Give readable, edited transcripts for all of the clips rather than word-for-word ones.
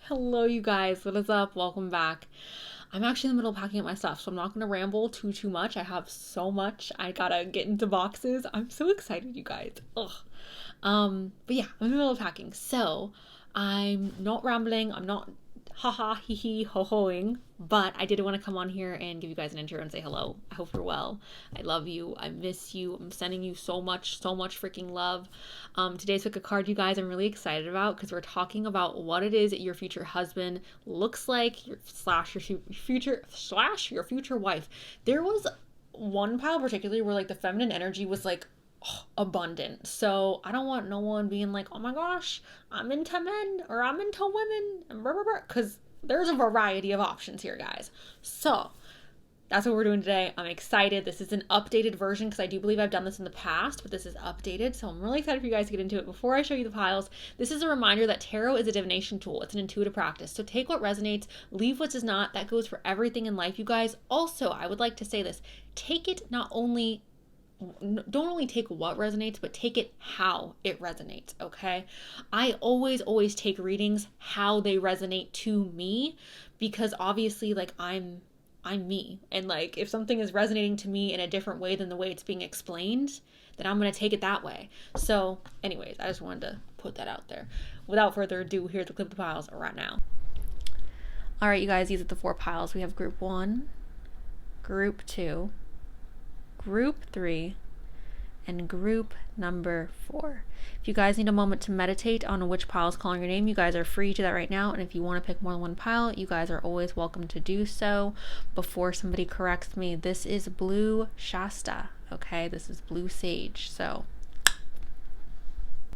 Hello, you guys. What is up? Welcome back. I'm actually in the middle of packing up my stuff, so I'm not going to ramble too much. I have so much. I gotta get into boxes. I'm so excited, you guys. Ugh. But yeah, I'm in the middle of packing. So I'm not rambling. I'm not haha hee hee ho hoing, but I did want to come on here and give you guys an intro and say hello. I hope you're well. I love you. I miss you. I'm sending you so much freaking love. Today's pick a card, you guys, I'm really excited about because we're talking about what it is your future husband looks like, your future wife. There was one pile particularly where like the feminine energy was like abundant. So I don't want no one being like, oh my gosh, I'm into men or I'm into women and because there's a variety of options here, guys. So that's what we're doing today. I'm excited. This is an updated version because I do believe I've done this in the past, but this is updated. So I'm really excited for you guys to get into it. Before I show you the piles, this is a reminder that tarot is a divination tool. It's an intuitive practice. So take what resonates, leave what does not. That goes for everything in life, you guys. Also, I would like to say this. Don't only take what resonates, but take it how it resonates, okay? I always take readings how they resonate to me because obviously like I'm me, and like if something is resonating to me in a different way than the way it's being explained, then I'm going to take it that way. So anyways, I just wanted to put that out there. Without further ado, here's the clip of the piles right now. All right, you guys, these are the 4 piles. We have group 1, group 2, group 3, and group number 4. If you guys need a moment to meditate on which pile is calling your name, you guys are free to do that right now. And if you want to pick more than one pile, you guys are always welcome to do so. Before somebody corrects me, this is blue Shasta, okay? This is blue sage. So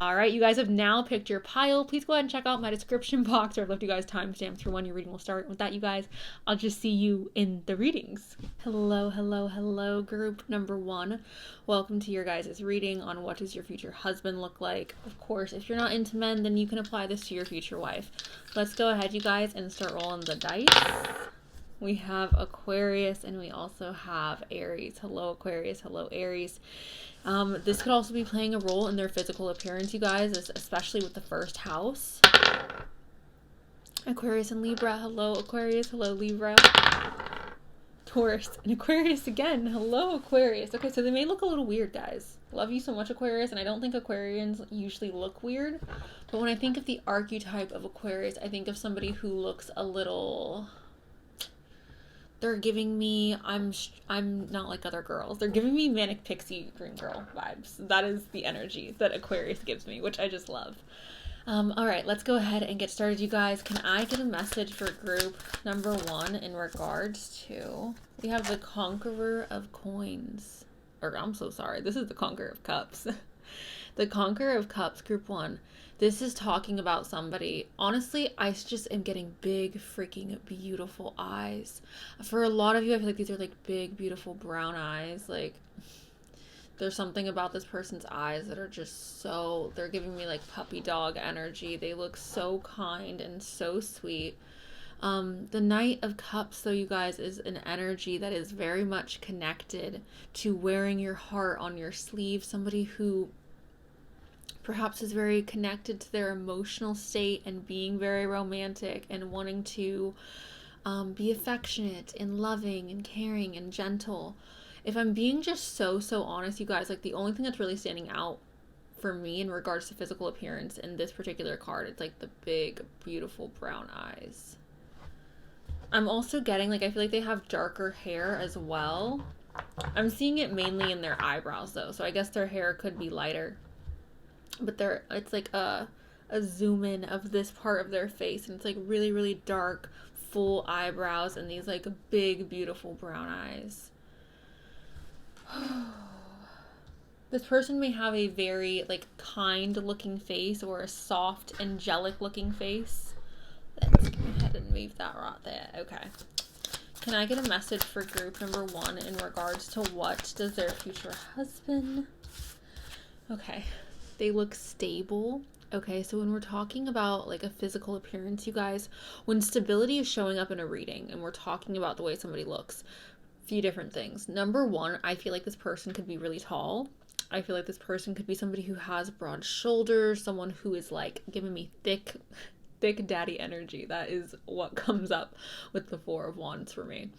all right, you guys have now picked your pile. Please go ahead and check out my description box, or I've left you guys timestamps for when your reading will start. With that, you guys, I'll just see you in the readings. Hello, group number 1. Welcome to your guys' reading on what does your future husband look like. Of course, if you're not into men, then you can apply this to your future wife. Let's go ahead, you guys, and start rolling the dice. We have Aquarius and we also have Aries. Hello, Aquarius. Hello, Aries. This could also be playing a role in their physical appearance, you guys, especially with the first house. Aquarius and Libra. Hello, Aquarius. Hello, Libra. Taurus and Aquarius again. Hello, Aquarius. Okay, so they may look a little weird, guys. Love you so much, Aquarius, and I don't think Aquarians usually look weird, but when I think of the archetype of Aquarius, I think of somebody who looks a little... They're giving me, I'm not like other girls. They're giving me manic pixie dream girl vibes. That is the energy that Aquarius gives me, which I just love. All right, let's go ahead and get started, you guys. Can I get a message for group number 1 in regards to, we have the Conqueror of Coins. Or I'm so sorry. This is the Conqueror of Cups. The Conqueror of Cups, group 1. This is talking about somebody. Honestly, I just am getting big, freaking beautiful eyes. For a lot of you, I feel like these are like big, beautiful brown eyes. Like, there's something about this person's eyes that are just so, they're giving me like puppy dog energy. They look so kind and so sweet. The Knight of Cups, though, you guys, is an energy that is very much connected to wearing your heart on your sleeve. Somebody who perhaps is very connected to their emotional state and being very romantic and wanting to be affectionate and loving and caring and gentle. If I'm being just so honest, you guys, like the only thing that's really standing out for me in regards to physical appearance in this particular card, it's like the big, beautiful brown eyes. I'm also getting, like, I feel like they have darker hair as well. I'm seeing it mainly in their eyebrows, though, so I guess their hair could be lighter. But it's like a zoom in of this part of their face, and it's like really dark, full eyebrows and these like big, beautiful brown eyes. This person may have a very like kind looking face or a soft, angelic looking face. Let's go ahead and move that right there. Okay. Can I get a message for group number 1 in regards to what does their future husband? Okay. They look stable. Okay, so when we're talking about like a physical appearance, you guys, when stability is showing up in a reading and we're talking about the way somebody looks, a few different things. Number 1, I feel like this person could be really tall. I feel like this person could be somebody who has broad shoulders, someone who is like giving me thick thick daddy energy. That is what comes up with the Four of Wands for me.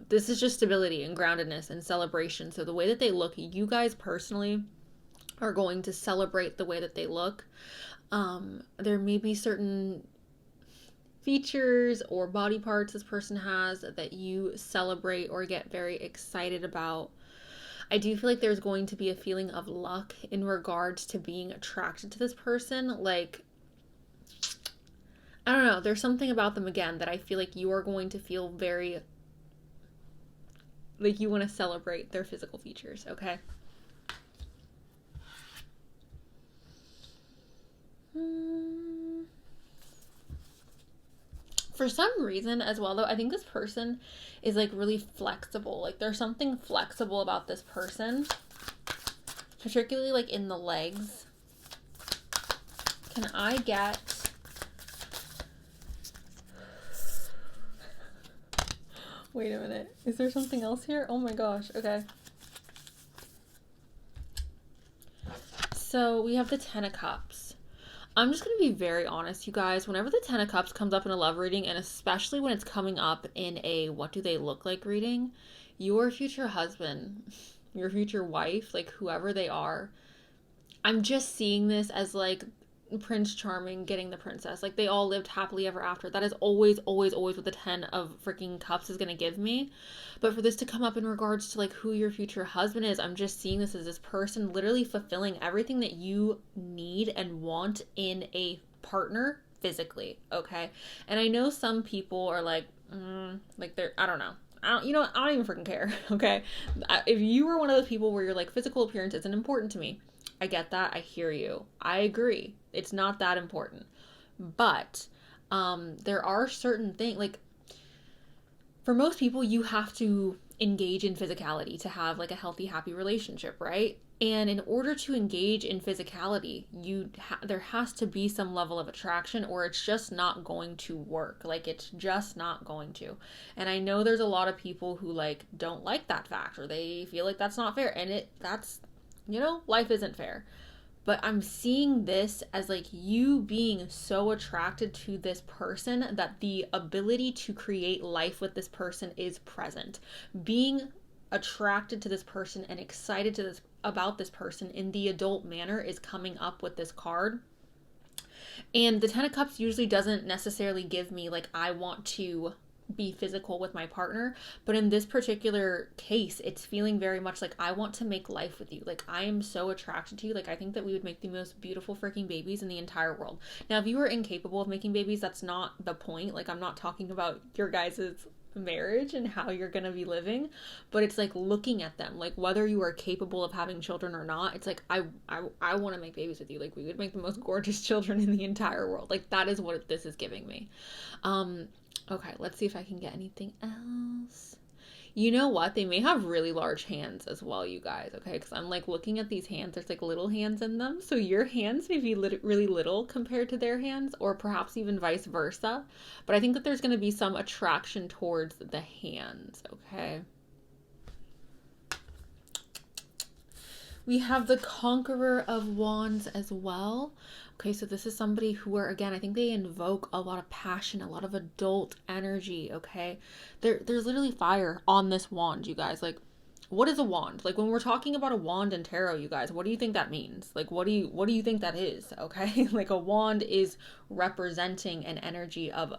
This is just stability and groundedness and celebration. So the way that they look, you guys personally are going to celebrate the way that they look. There may be certain features or body parts this person has that you celebrate or get very excited about. I do feel like there's going to be a feeling of luck in regards to being attracted to this person. Like, I don't know, there's something about them again that I feel like you are going to feel very, like you want to celebrate their physical features, okay? For some reason as well, though, I think this person is like really flexible. Like there's something flexible about this person, particularly like in the legs. Can I get... Wait a minute. Is there something else here? Oh my gosh. Okay. So we have the Ten of Cups. I'm just going to be very honest, you guys. Whenever the Ten of Cups comes up in a love reading, and especially when it's coming up in a what do they look like reading, your future husband, your future wife, like whoever they are, I'm just seeing this as like Prince Charming getting the princess. Like they all lived happily ever after. That is always, always, always what the 10 of freaking cups is going to give me. But for this to come up in regards to like who your future husband is, I'm just seeing this as this person literally fulfilling everything that you need and want in a partner physically. Okay. And I know some people are like, like they're, I don't know. I don't even freaking care. Okay. If you were one of those people where you're like, physical appearance isn't important to me, I get that. I hear you. I agree. It's not that important. But there are certain things, like for most people, you have to engage in physicality to have like a healthy, happy relationship, right? And in order to engage in physicality, there has to be some level of attraction or it's just not going to work. Like it's just not going to. And I know there's a lot of people who like don't like that fact or they feel like that's not fair. And that's, you know, life isn't fair. But I'm seeing this as like you being so attracted to this person that the ability to create life with this person is present. Being attracted to this person and excited about this person in the adult manner is coming up with this card. And the Ten of Cups usually doesn't necessarily give me like I want to be physical with my partner, but in this particular case it's feeling very much like I want to make life with you. Like I am so attracted to you. Like I think that we would make the most beautiful freaking babies in the entire world. Now if you are incapable of making babies, that's not the point. Like I'm not talking about your guys's marriage and how you're gonna be living, but it's like looking at them, like whether you are capable of having children or not, it's like I want to make babies with you. Like we would make the most gorgeous children in the entire world. Like that is what this is giving me. Okay, let's see if I can get anything else. You know what? They may have really large hands as well, you guys, okay? Because I'm like looking at these hands. There's like little hands in them. So your hands may be really little compared to their hands or perhaps even vice versa. But I think that there's going to be some attraction towards the hands, okay? We have the Conqueror of Wands as well. Okay, so this is somebody who are, again, I think they invoke a lot of passion, a lot of adult energy, okay? There's literally fire on this wand, you guys. Like, what is a wand? Like, when we're talking about a wand in tarot, you guys, what do you think that means? Like, what do you think that is, okay? Like, a wand is representing an energy of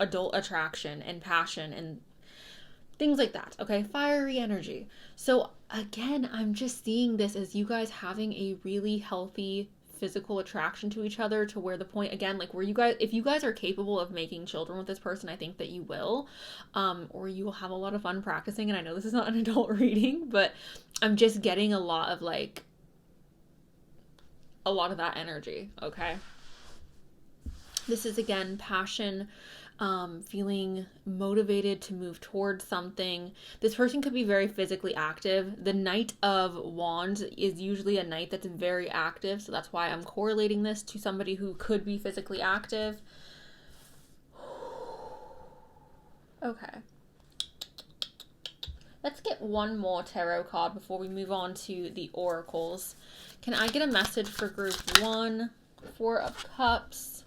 adult attraction and passion and things like that, okay? Fiery energy. So, again, I'm just seeing this as you guys having a really healthy physical attraction to each other, to where the point, again, like where you guys, if you guys are capable of making children with this person, I think that you will, or you will have a lot of fun practicing. And I know this is not an adult reading, but I'm just getting a lot of that energy, okay? This is, again, passion, feeling motivated to move towards something. This person could be very physically active. The Knight of Wands is usually a knight that's very active, so that's why I'm correlating this to somebody who could be physically active. Okay. Let's get one more tarot card before we move on to the oracles. Can I get a message for group 1, 4 of Cups?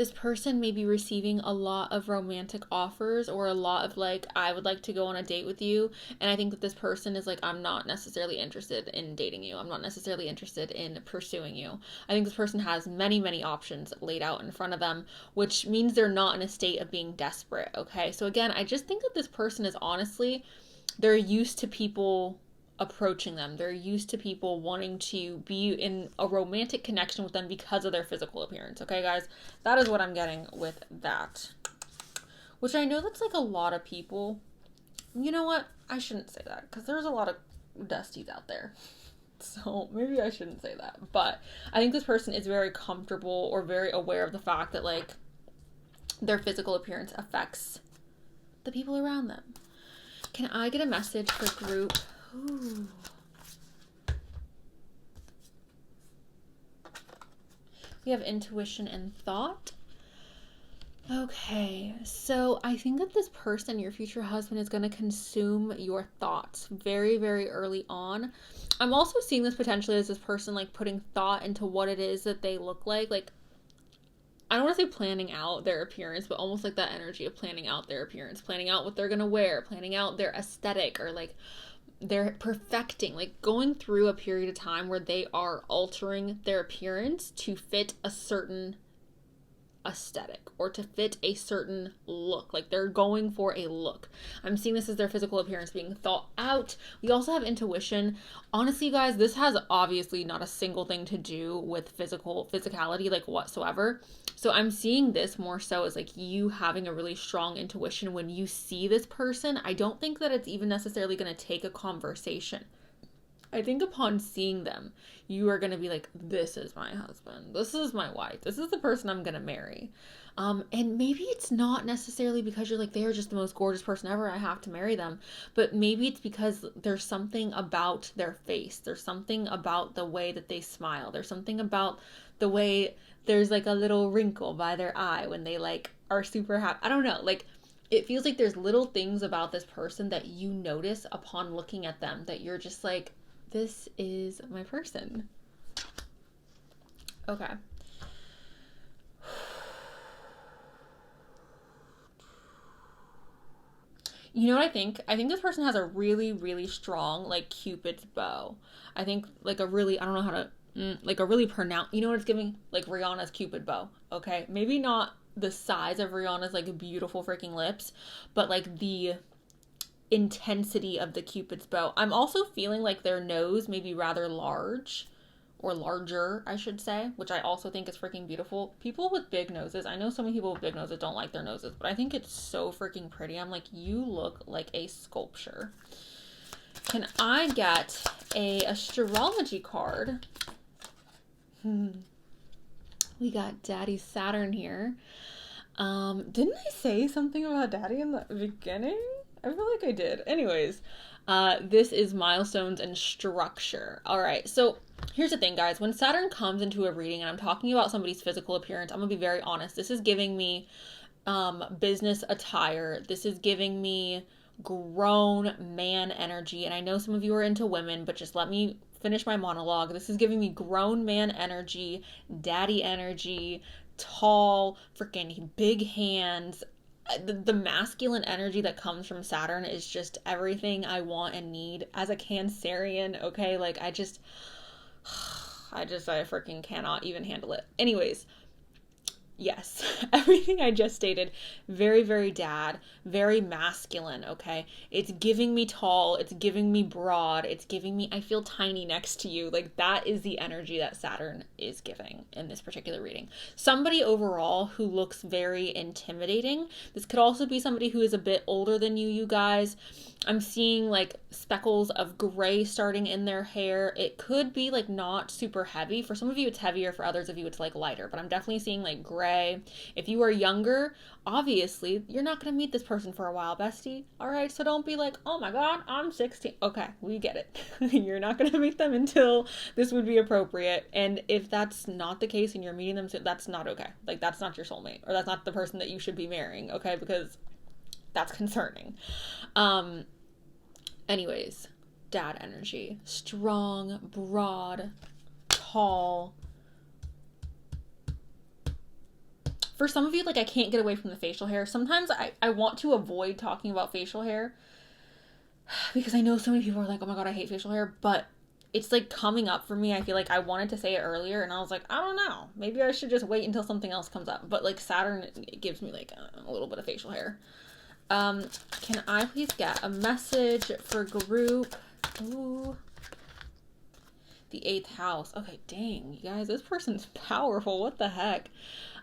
this person may be receiving a lot of romantic offers or a lot of like, I would like to go on a date with you. And I think that this person is like, I'm not necessarily interested in dating you. I'm not necessarily interested in pursuing you. I think this person has many, many options laid out in front of them, which means they're not in a state of being desperate. Okay. So again, I just think that this person is honestly, they're used to people approaching them. They're used to people wanting to be in a romantic connection with them because of their physical appearance. Okay, guys? That is what I'm getting with that. Which I know that's like a lot of people. You know what? I shouldn't say that because there's a lot of dusties out there. So maybe I shouldn't say that. But I think this person is very comfortable or very aware of the fact that like their physical appearance affects the people around them. Can I get a message for group? Ooh. We have intuition and thought. Okay, so I think that this person, your future husband, is going to consume your thoughts very, very early on. I'm also seeing this potentially as this person like putting thought into what it is that they look like. Like, I don't want to say planning out their appearance, but almost like that energy of planning out their appearance, planning out what they're going to wear, planning out their aesthetic, or like they're perfecting, like going through a period of time where they are altering their appearance to fit a certain aesthetic or to fit a certain look. Like they're going for a look. I'm seeing this as their physical appearance being thought out. We also have intuition. Honestly, you guys, this has obviously not a single thing to do with physicality, like whatsoever. So I'm seeing this more so as like you having a really strong intuition when you see this person. I don't think that it's even necessarily going to take a conversation. I think upon seeing them, you are going to be like, this is my husband. This is my wife. This is the person I'm going to marry. And maybe it's not necessarily because you're like, they are just the most gorgeous person ever, I have to marry them. But maybe it's because there's something about their face. There's something about the way that they smile. There's something about the way there's like a little wrinkle by their eye when they like are super happy. I don't know. Like, it feels like there's little things about this person that you notice upon looking at them that you're just like, this is my person. Okay. You know what I think? I think this person has a really, really strong, like, Cupid's bow. I think, like, a really, I don't know how to, like, a really pronounced, you know what it's giving? Like, Rihanna's Cupid bow, okay? Maybe not the size of Rihanna's, like, beautiful freaking lips, but, like, the intensity of the Cupid's bow. I'm also feeling like their nose may be rather large, or larger, I should say, which I also think is freaking beautiful. People with big noses, I know so many people with big noses don't like their noses, but I think it's so freaking pretty. I'm like, you look like a sculpture. Can I get a astrology card? We got Daddy Saturn here. Didn't I say something about Daddy in the beginning? I feel like I did. Anyways, this is milestones and structure. All right, so here's the thing, guys. When Saturn comes into a reading and I'm talking about somebody's physical appearance, I'm going to be very honest. This is giving me business attire. This is giving me grown man energy. And I know some of you are into women, but just let me finish my monologue. This is giving me grown man energy, daddy energy, tall, freaking big hands. The masculine energy that comes from Saturn is just everything I want and need as a Cancerian, okay? Like, I freaking cannot even handle it. Anyways, yes, everything I just stated, very, very dad, very masculine, okay? It's giving me tall, it's giving me broad, it's giving me, I feel tiny next to you. Like, that is the energy that Saturn is giving in this particular reading. Somebody overall who looks very intimidating. This could also be somebody who is a bit older than you guys. I'm seeing like speckles of gray starting in their hair. It could be like not super heavy. For some of you it's heavier, for others of you it's like lighter, but I'm definitely seeing like gray. If you are younger, obviously you're not going to meet this person for a while, bestie. All right, so don't be like, oh my god, I'm 16. Okay, we get it. You're not going to meet them until this would be appropriate. And if that's not the case and you're meeting them, that's not okay. Like, that's not your soulmate, or that's not the person that you should be marrying, okay? Because that's concerning. Anyways, dad energy. Strong, broad, tall. For some of you, like, I can't get away from the facial hair. Sometimes I want to avoid talking about facial hair because I know so many people are like, oh my god, I hate facial hair, but it's like coming up for me. I feel like I wanted to say it earlier and I was like, I don't know. Maybe I should just wait until something else comes up. But like Saturn, it gives me like a little bit of facial hair. Can I please get a message for group? Ooh. The 8th house. Okay, dang, you guys, this person's powerful. What the heck?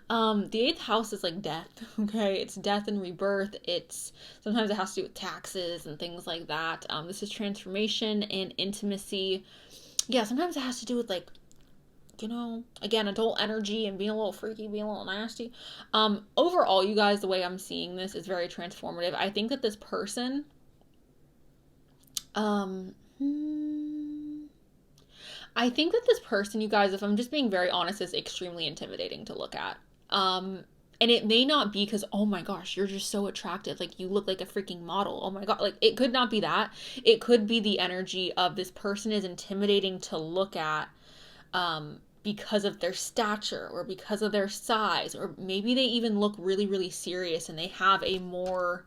The 8th house is like death, okay? It's death and rebirth. It's sometimes it has to do with taxes and things like that. This is transformation and intimacy. Yeah, sometimes it has to do with like, you know, again, adult energy and being a little freaky, being a little nasty. Overall, you guys, the way I'm seeing this is very transformative. I think that this person, you guys, if I'm just being very honest, is extremely intimidating to look at. And it may not be because, oh my gosh, you're just so attractive. Like, you look like a freaking model. Oh my god. Like, it could not be that. It could be the energy of this person is intimidating to look at, because of their stature or because of their size, or maybe they even look really, really serious and they have a more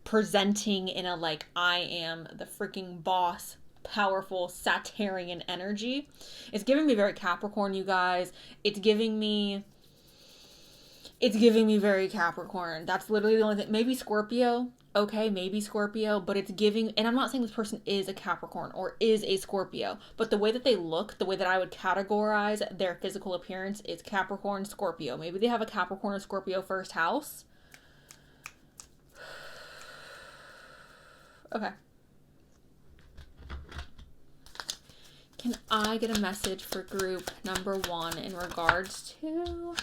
presenting in a like, I am the freaking boss, powerful Saturnian energy. It's giving me very Capricorn, you guys. It's giving me very Capricorn. That's literally the only thing. Maybe Scorpio. Okay, maybe Scorpio, but it's giving, and I'm not saying this person is a Capricorn or is a Scorpio, but the way that they look, the way that I would categorize their physical appearance is Capricorn, Scorpio. Maybe they have a Capricorn or Scorpio first house. Okay. Can I get a message for group number 1 in regards to...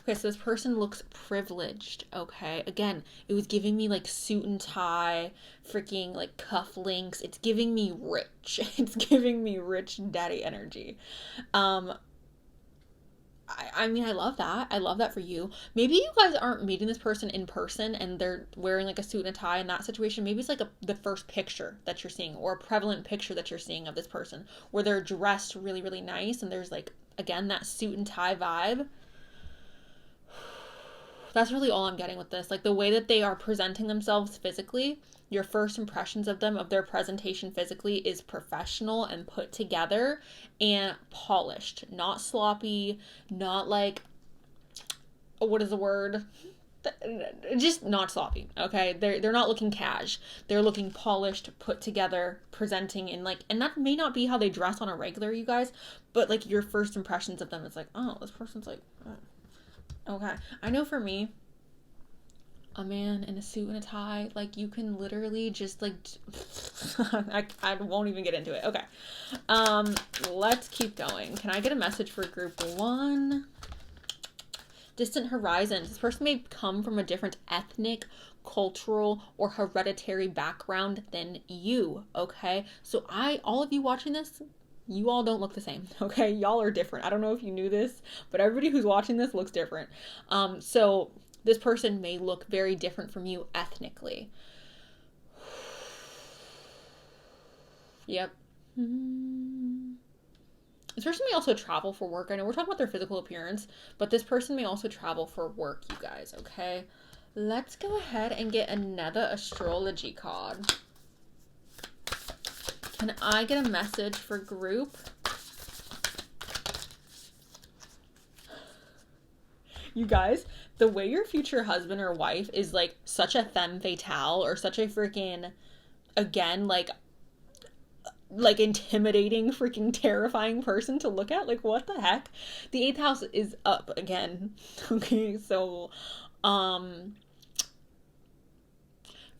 Okay, so this person looks privileged, okay? Again, it was giving me, like, suit and tie, freaking, like, cufflinks. It's giving me rich. It's giving me rich daddy energy. I mean, I love that. I love that for you. Maybe you guys aren't meeting this person in person and they're wearing, like, a suit and a tie in that situation. Maybe it's, like, the first picture that you're seeing, or a prevalent picture that you're seeing of this person where they're dressed really, really nice and there's, like, again, that suit and tie vibe. That's really all I'm getting with this. Like, the way that they are presenting themselves physically, your first impressions of them, of their presentation physically, is professional and put together and polished. Not sloppy, not like, what is the word? Just not sloppy, okay? They're not looking cash. They're looking polished, put together, presenting in like, and that may not be how they dress on a regular, you guys, but like your first impressions of them, it's like, oh, this person's like, oh. Okay, I know for me, a man in a suit and a tie, like, you can literally just, like, I won't even get into it. Okay, let's keep going. Can I get a message for group 1? Distant horizons. This person may come from a different ethnic, cultural, or hereditary background than you, okay? So all of you watching this, you all don't look the same, okay? Y'all are different. I don't know if you knew this, but everybody who's watching this looks different. So this person may look very different from you ethnically. Yep. This person may also travel for work. I know we're talking about their physical appearance, but this person may also travel for work, you guys, okay? Let's go ahead and get another astrology card. Can I get a message for group? You guys, the way your future husband or wife is like such a femme fatale or such a freaking, again, like intimidating, freaking terrifying person to look at. Like, what the heck? The 8th house is up again. Okay, so,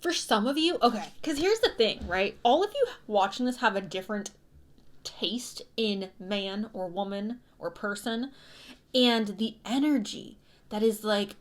for some of you, okay, because here's the thing, right? All of you watching this have a different taste in man or woman or person, and the energy that is like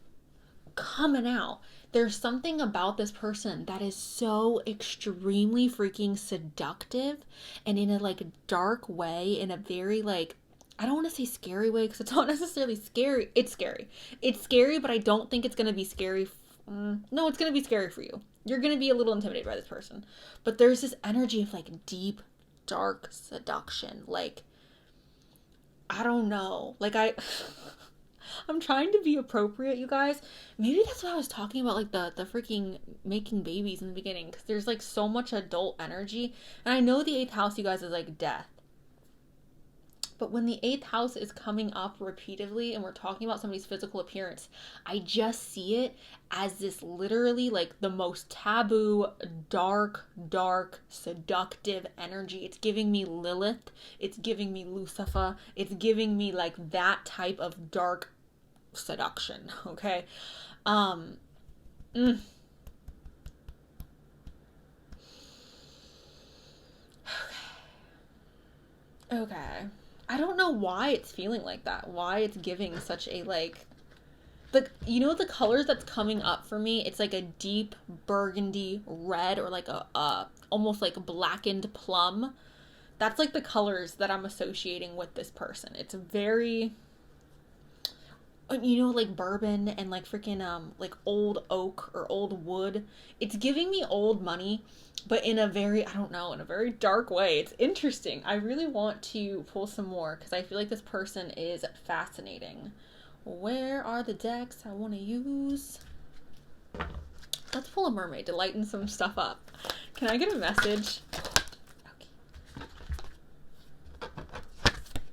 coming out. There's something about this person that is so extremely freaking seductive, and in a like dark way, in a very like, I don't want to say scary way because it's not necessarily scary. It's scary. It's scary, but I don't think it's going to be scary. No, it's going to be scary for you. You're going to be a little intimidated by this person. But there's this energy of like deep, dark seduction. Like, I don't know. Like I'm trying to be appropriate, you guys. Maybe that's what I was talking about, like the freaking making babies in the beginning, because there's like so much adult energy. And I know the eighth house, you guys, is like death. But when the eighth house is coming up repeatedly and we're talking about somebody's physical appearance, I just see it as this literally like the most taboo, dark, seductive energy. It's giving me Lilith. It's giving me Lucifer. It's giving me like that type of dark seduction. Okay. Mm. Okay. I don't know why it's feeling like that. Why it's giving such a like the colors that's coming up for me, it's like a deep burgundy red or like a almost like blackened plum. That's like the colors that I'm associating with this person. It's very like bourbon and like freaking like old oak or old wood. It's giving me old money, but in a very, I don't know, in a very dark way. It's interesting. I really want to pull some more because I feel like this person is fascinating. Where are the decks I want to use? Let's pull a mermaid to lighten some stuff up. Can I get a message? Okay.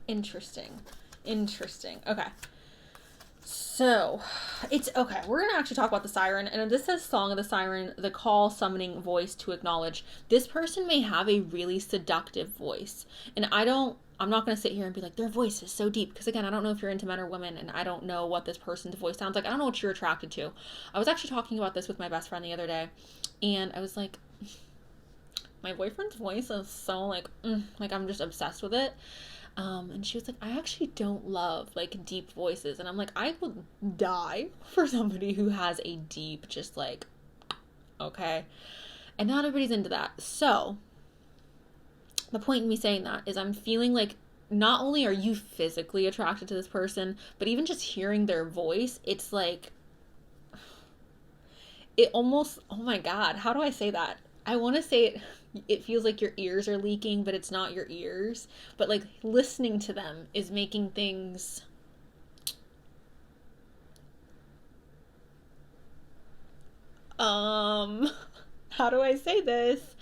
Interesting. Okay. So, it's okay. We're going to actually talk about the siren. And this says Song of the Siren, the call summoning voice to acknowledge. This person may have a really seductive voice. And I'm not going to sit here and be like, their voice is so deep. Because again, I don't know if you're into men or women. And I don't know what this person's voice sounds like. I don't know what you're attracted to. I was actually talking about this with my best friend the other day. And I was like, my boyfriend's voice is so like I'm just obsessed with it. And she was like, I actually don't love like deep voices. And I'm like, I would die for somebody who has a deep, just like, okay. And not everybody's into that. So the point in me saying that is I'm feeling like not only are you physically attracted to this person, but even just hearing their voice, it's like, it almost, oh my God, how do I say that? I want to say it feels like your ears are leaking, but it's not your ears. But like listening to them is making things how do I say this?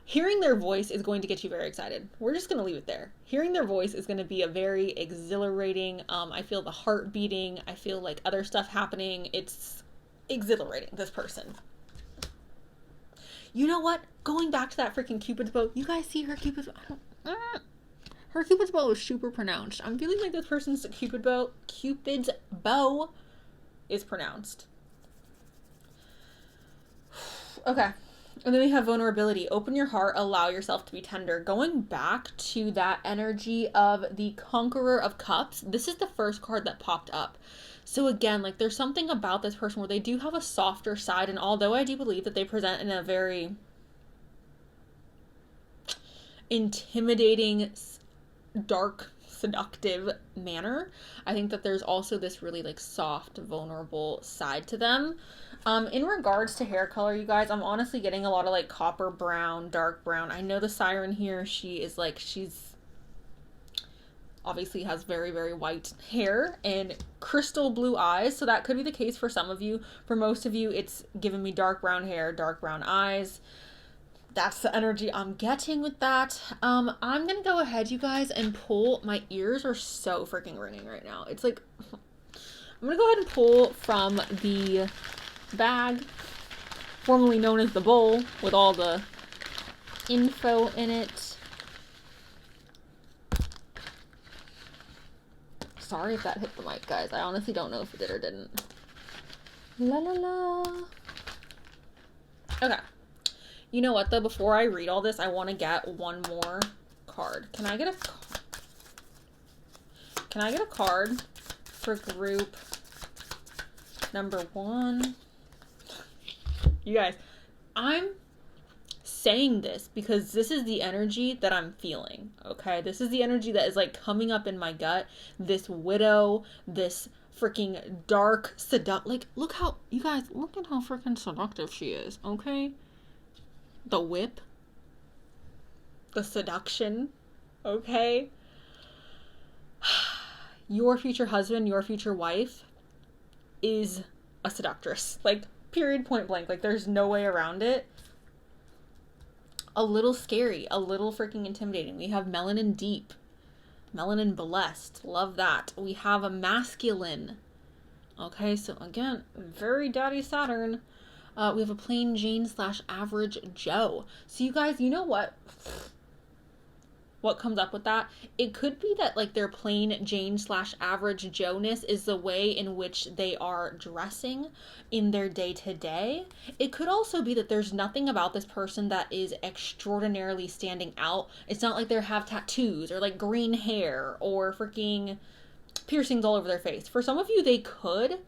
Hearing their voice is going to get you very excited. We're just going to leave it there. Hearing their voice is going to be a very exhilarating, I feel the heart beating. I feel like other stuff happening. It's exhilarating, this person. You know what? Going back to that freaking Cupid's bow. You guys see her Cupid's bow? Her Cupid's bow is super pronounced. I'm feeling like this person's Cupid's bow is pronounced. Okay. And then we have vulnerability. Open your heart, allow yourself to be tender. Going back to that energy of the Conqueror of Cups, this is the first card that popped up. So again, like there's something about this person where they do have a softer side, and although I do believe that they present in a very intimidating, dark, seductive manner, I think that there's also this really like soft, vulnerable side to them. In regards to hair color, you guys, I'm honestly getting a lot of like copper brown, dark brown. I know the siren here, she's obviously has very, very white hair and crystal blue eyes. So that could be the case for some of you. For most of you, it's giving me dark brown hair, dark brown eyes. That's the energy I'm getting with that. I'm going to go ahead, you guys, and pull. My ears are so freaking ringing right now. It's like, I'm going to go ahead and pull from the bag, formerly known as the bowl, with all the info in it. Sorry if that hit the mic, guys. I honestly don't know if it did or didn't. La la la. Okay. You know what, though? Before I read all this, I want to get one more card. Can I get a card for group number 1? You guys, I'm saying this because this is the energy that I'm feeling, okay? This is the energy that is like coming up in my gut. This widow, this freaking dark like, look at how freaking seductive she is, okay? The whip, the seduction, okay? your future husband, your future wife is a seductress. Like, period, point blank. Like, there's no way around it. A little scary, a little freaking intimidating. We have melanin deep, melanin blessed. Love that. We have a masculine. Okay, so again, very daddy Saturn. We have a plain Jane / average Joe. So you guys, you know what comes up with that? It could be that like their plain Jane / average Joe-ness is the way in which they are dressing in their day-to-day. It could also be that there's nothing about this person that is extraordinarily standing out. It's not like they have tattoos or like green hair or freaking piercings all over their face. For some of you, they could,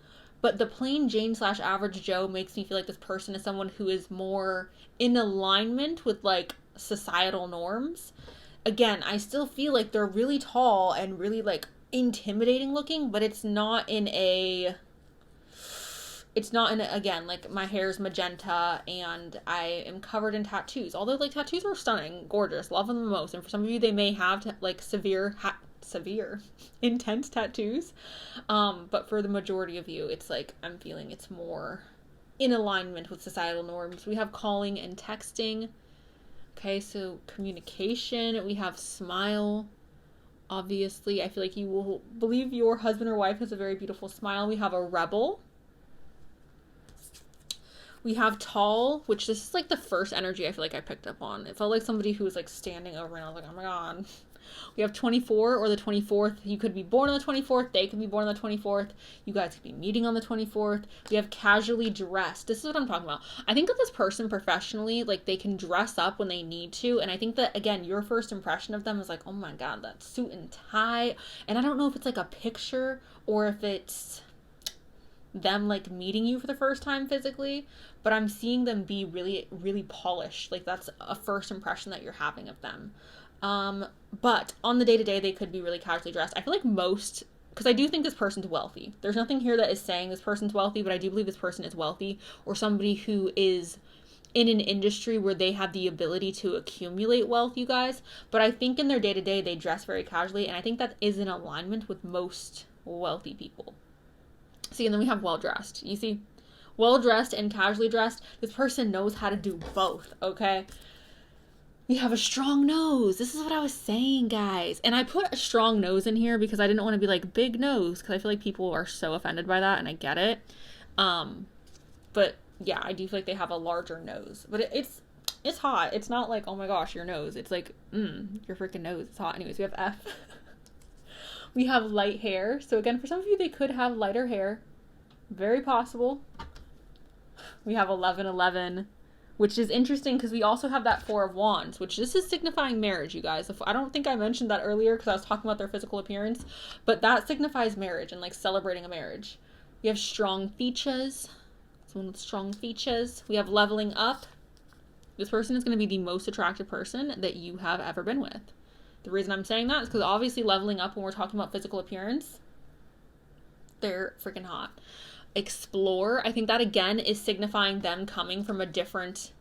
but the plain Jane / average Joe makes me feel like this person is someone who is more in alignment with like societal norms. Again, I still feel like they're really tall and really like intimidating looking, but it's not in a, again, like my hair's magenta and I am covered in tattoos. Although like tattoos are stunning, gorgeous, love them the most. And for some of you, they may have like severe, intense tattoos. But for the majority of you, it's like, I'm feeling it's more in alignment with societal norms. We have calling and texting. Okay, so communication. We have smile. Obviously, I feel like you will believe your husband or wife has a very beautiful smile. We have a rebel. We have tall, which this is like the first energy I feel like I picked up on. It felt like somebody who was like standing over and I was like, oh my god. We have 24 or the 24th. You could be born on the 24th. They could be born on the 24th. You guys could be meeting on the 24th. We have casually dressed. This is what I'm talking about. I think of this person professionally, like they can dress up when they need to. And I think that, again, your first impression of them is like, oh my god, that suit and tie. And I don't know if it's like a picture or if it's them like meeting you for the first time physically, but I'm seeing them be really, really polished. Like that's a first impression that you're having of them. But on the day-to-day, they could be really casually dressed. I feel like most, because I do think this person's wealthy. There's nothing here that is saying this person's wealthy, but I do believe this person is wealthy or somebody who is in an industry where they have the ability to accumulate wealth, you guys. But I think in their day-to-day, they dress very casually, and I think that is in alignment with most wealthy people. See, and then we have well-dressed. You see? Well-dressed and casually dressed. This person knows how to do both, okay? We have a strong nose. This is what I was saying, guys. And I put a strong nose in here because I didn't want to be like big nose because I feel like people are so offended by that and I get it. But yeah, I do feel like they have a larger nose. But it's hot. It's not like, oh my gosh, your nose. It's like, your freaking nose. It's hot. Anyways, we have F. We have light hair. So again, for some of you, they could have lighter hair. Very possible. We have 1111. Which is interesting because we also have that 4 of Wands, which this is signifying marriage, you guys. I don't think I mentioned that earlier because I was talking about their physical appearance, but that signifies marriage and like celebrating a marriage. We have strong features. Someone with strong features. We have leveling up. This person is going to be the most attractive person that you have ever been with. The reason I'm saying that is because obviously leveling up when we're talking about physical appearance, they're freaking hot. Explore. I think that again is signifying them coming from a different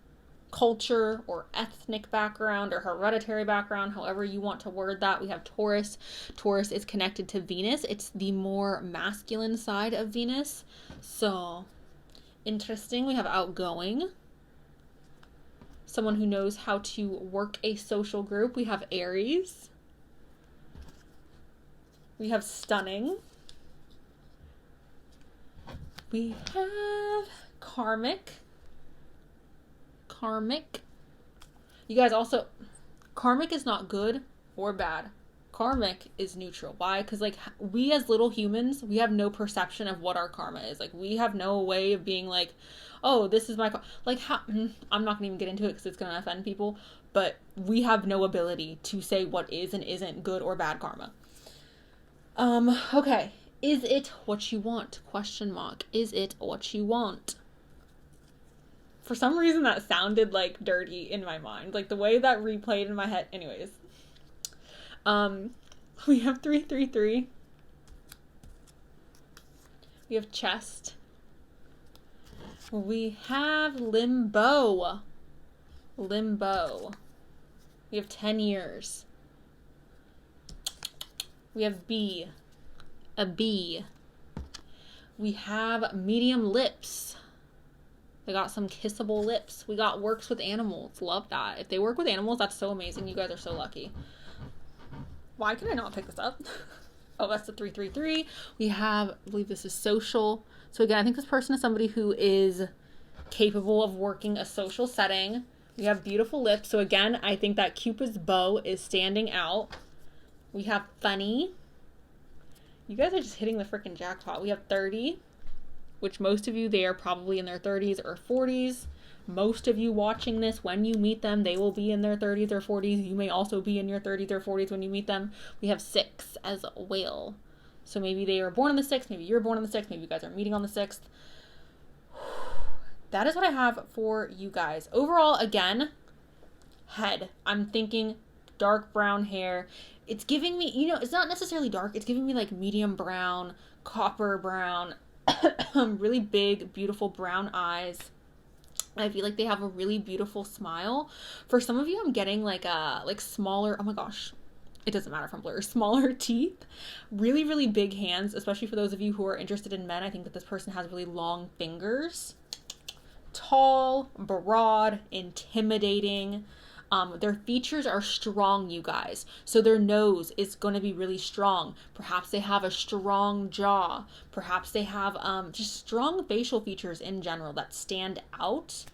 culture or ethnic background or hereditary background, however you want to word that. We have Taurus. Taurus is connected to Venus. It's the more masculine side of Venus. So interesting. We have outgoing. Someone who knows how to work a social group. We have Aries. We have stunning. We have karmic. You guys also, karmic is not good or bad. Karmic is neutral. Why? Because like we as little humans, we have no perception of what our karma is. Like we have no way of being like, oh, this is my like how. I'm not gonna even get into it because it's gonna offend people. But we have no ability to say what is and isn't good or bad karma. Okay. Is it what you want? Question mark. Is it what you want? For some reason that sounded like dirty in my mind. Like the way that replayed in my head. Anyways. We have 333. We have chest. We have limbo. Limbo. We have 10 years. We have B. a B. We have medium lips. They got some kissable lips. We got works with animals. Love that. If they work with animals, that's so amazing. You guys are so lucky. Why can I not pick this up? Oh, that's the 333. We have, I believe this is social. So again, I think this person is somebody who is capable of working a social setting. We have beautiful lips. So again, I think that Cupid's bow is standing out. We have funny. You guys are just hitting the freaking jackpot. We have 30, which most of you, they are probably in their 30s or 40s. Most of you watching this, when you meet them, they will be in their 30s or 40s. You may also be in your 30s or 40s when you meet them. We have 6 as well. So maybe they are born on the 6th. Maybe you're born on the 6th. Maybe you guys are meeting on the 6th. That is what I have for you guys. Overall, again, head. I'm thinking dark brown hair. It's giving me, you know, it's not necessarily dark. It's giving me like medium brown, copper brown, really big, beautiful brown eyes. I feel like they have a really beautiful smile. For some of you, I'm getting like smaller, oh my gosh, it doesn't matter if I'm blurry, smaller teeth, really, really big hands, especially for those of you who are interested in men. I think that this person has really long fingers. Tall, broad, intimidating. Their features are strong, you guys. So their nose is going to be really strong. Perhaps they have a strong jaw. Perhaps they have just strong facial features in general that stand out.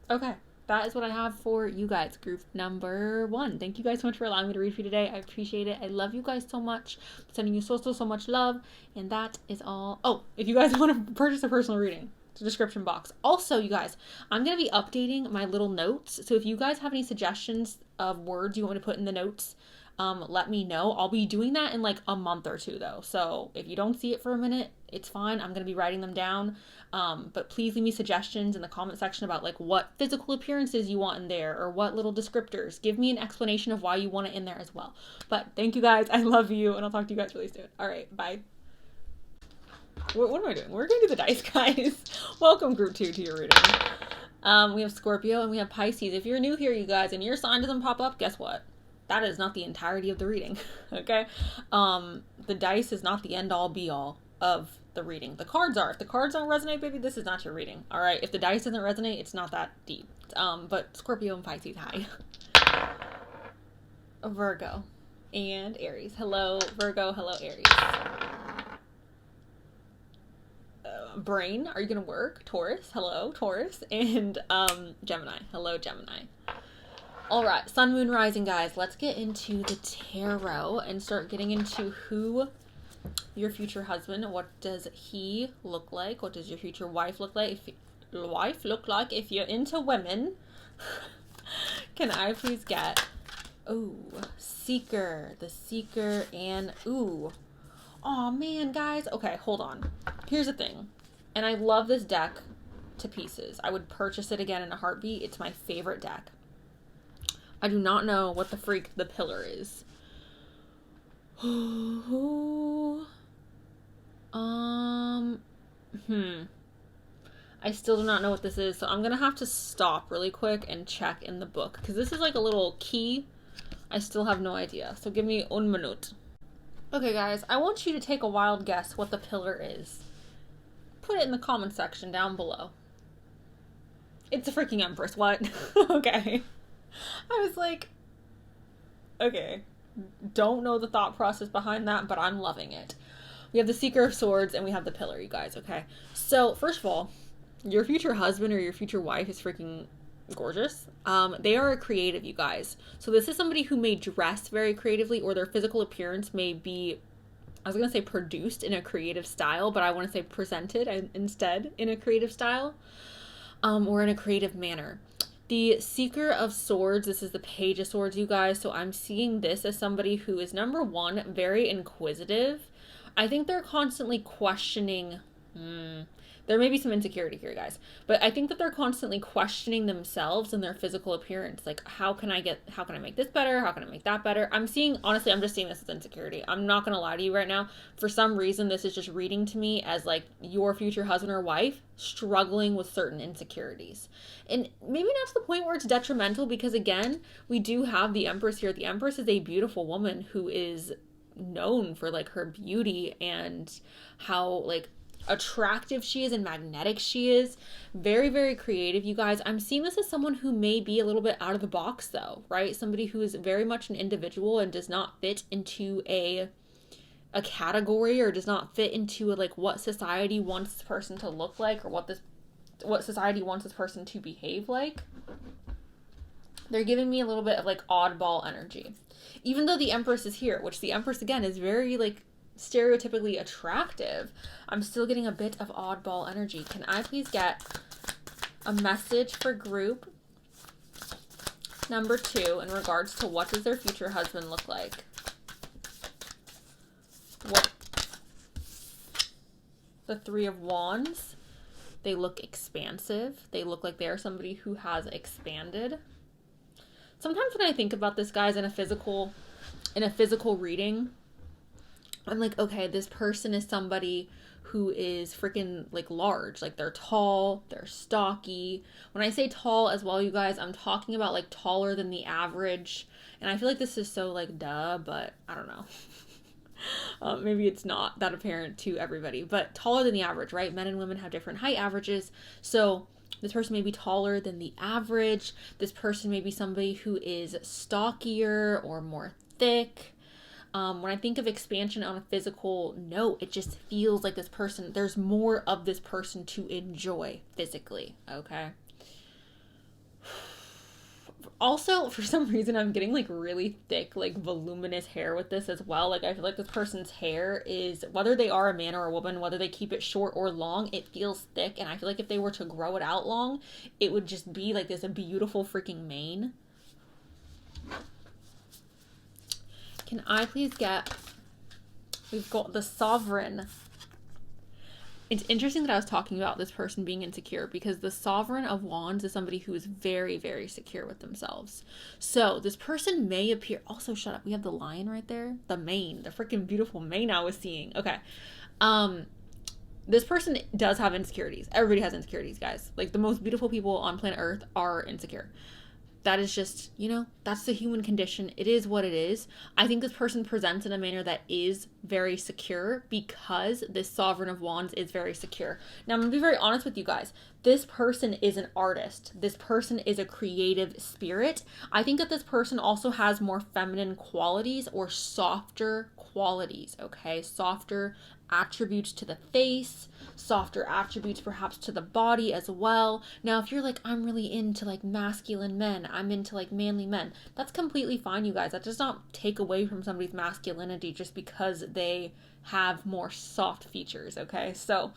Okay, that is what I have for you guys. Group number 1. Thank you guys so much for allowing me to read for you today. I appreciate it. I love you guys so much. I'm sending you so much love. And that is all. Oh, if you guys want to purchase a personal reading, the description box. Also, you guys, I'm going to be updating my little notes. So if you guys have any suggestions of words you want me to put in the notes, let me know. I'll be doing that in like a month or 2 though. So if you don't see it for a minute, it's fine. I'm going to be writing them down. But please leave me suggestions in the comment section about like what physical appearances you want in there or what little descriptors. Give me an explanation of why you want it in there as well. But thank you guys. I love you. And I'll talk to you guys really soon. All right. Bye. What am I doing? We're going to do the dice, guys. Welcome, group 2, to your reading. We have Scorpio and we have Pisces. If you're new here, you guys, and your sign doesn't pop up, guess what? That is not the entirety of the reading, okay? The dice is not the end-all, be-all of the reading. The cards are. If the cards don't resonate, baby, this is not your reading, all right? If the dice doesn't resonate, it's not that deep. But Scorpio and Pisces, hi. Virgo and Aries. Hello, Virgo. Hello, Aries. Brain, are you gonna work? Taurus, hello, Taurus, and Gemini, hello, Gemini. All right, Sun, Moon, Rising, guys. Let's get into the tarot and start getting into who your future husband. What does he look like? What does your future wife look like? If you're into women, can I please get Seeker, the Seeker, and oh man, guys. Okay, hold on. Here's the thing. And I love this deck to pieces. I would purchase it again in a heartbeat. It's my favorite deck. I do not know what the freak the pillar is. I still do not know what this is, so I'm gonna have to stop really quick and check in the book, because this is like a little key. I still have no idea, so give me 1 minute. Okay, guys, I want you to take a wild guess what the pillar is. Put it in the comment section down below. It's a freaking Empress, what? Okay. I was like, okay, don't know the thought process behind that, but I'm loving it. We have the Seeker of Swords and we have the pillar, you guys, okay? So, first of all, your future husband or your future wife is freaking gorgeous. They are a creative, you guys. So this is somebody who may dress very creatively, or their physical appearance may be, I was going to say produced in a creative style, but I want to say presented instead in a creative style, or in a creative manner. The Seeker of Swords, this is the Page of Swords, you guys. So I'm seeing this as somebody who is, number one, very inquisitive. I think they're constantly questioning There may be some insecurity here, guys, but I think that they're constantly questioning themselves and their physical appearance. Like, how can I make this better? How can I make that better? I'm just seeing this as insecurity. I'm not going to lie to you right now. For some reason, this is just reading to me as like your future husband or wife struggling with certain insecurities. And maybe not to the point where it's detrimental, because again, we do have the Empress here. The Empress is a beautiful woman who is known for like her beauty and how like attractive she is and magnetic she is. Very, very creative, you guys. I'm seeing this as someone who may be a little bit out of the box though, right? Somebody who is very much an individual and does not fit into a category, or does not fit into like what society wants this person to look like, or what society wants this person to behave like. They're giving me a little bit of like oddball energy. Even though the Empress is here, which the Empress again is very like stereotypically attractive, I'm still getting a bit of oddball energy. Can I please get a message for group number 2 in regards to what does their future husband look like? What? The 3 of Wands. They look expansive. They look like they're somebody who has expanded. Sometimes when I think about this, guys, in a physical reading, I'm like, okay, this person is somebody who is freaking like large. Like they're tall, they're stocky. When I say tall as well, you guys, I'm talking about like taller than the average. And I feel like this is so like duh, but I don't know. Maybe it's not that apparent to everybody, but taller than the average, right? Men and women have different height averages. So this person may be taller than the average. This person may be somebody who is stockier or more thick. When I think of expansion on a physical note, it just feels like this person, there's more of this person to enjoy physically, okay? Also, for some reason, I'm getting like really thick, like voluminous hair with this as well. Like I feel like this person's hair is, whether they are a man or a woman, whether they keep it short or long, it feels thick. And I feel like if they were to grow it out long, it would just be like this, a beautiful freaking mane. Can I please get, we've got the Sovereign. It's interesting that I was talking about this person being insecure, because the Sovereign of Wands is somebody who is very, very secure with themselves. So this person may appear, also shut up, we have the Lion right there, the mane, the freaking beautiful mane I was seeing. Okay. This person does have insecurities. Everybody has insecurities, guys. Like the most beautiful people on planet Earth are insecure. That is just, that's the human condition. It is what it is. I think this person presents in a manner that is very secure because this Sovereign of Wands is very secure. Now, I'm going to be very honest with you guys. This person is an artist. This person is a creative spirit. I think that this person also has more feminine qualities or softer qualities, okay? Softer attributes to the face, softer attributes perhaps to the body as well. Now, if you're like, I'm really into like masculine men, I'm into like manly men, that's completely fine, you guys. That does not take away from somebody's masculinity just because they have more soft features, okay? So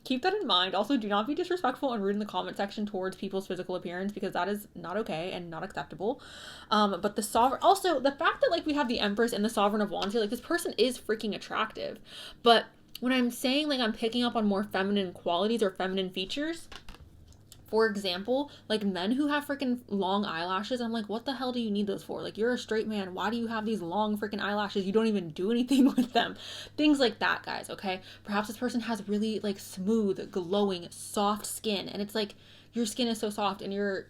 keep that in mind. Also, do not be disrespectful and rude in the comment section towards people's physical appearance, because that is not okay and not acceptable. But the Sovereign, also the fact that like we have the Empress and the Sovereign of Wands here, like this person is freaking attractive. But when I'm saying like I'm picking up on more feminine qualities or feminine features, for example, like men who have freaking long eyelashes, I'm like, what the hell do you need those for? Like, you're a straight man. Why do you have these long freaking eyelashes? You don't even do anything with them. Things like that, guys, okay? Perhaps this person has really like smooth, glowing, soft skin. And it's like, your skin is so soft and you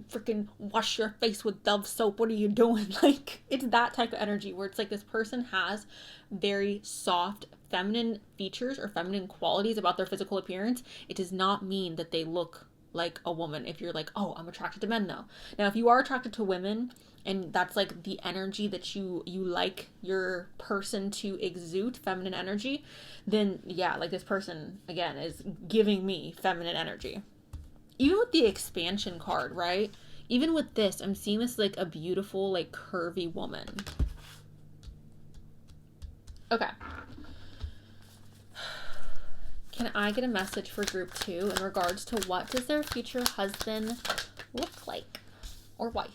freaking wash your face with Dove soap. What are you doing? Like, it's that type of energy where it's like this person has very soft, feminine features or feminine qualities about their physical appearance. It does not mean that they look like a woman. If you're like, oh, I'm attracted to men though. Now, if you are attracted to women and that's like the energy that you like your person to exude, feminine energy, then yeah, like this person again is giving me feminine energy. Even with the expansion card, right? Even with this, I'm seeing this like a beautiful, like curvy woman. Okay. Can I get a message for group 2 in regards to what does their future husband look like? Or wife?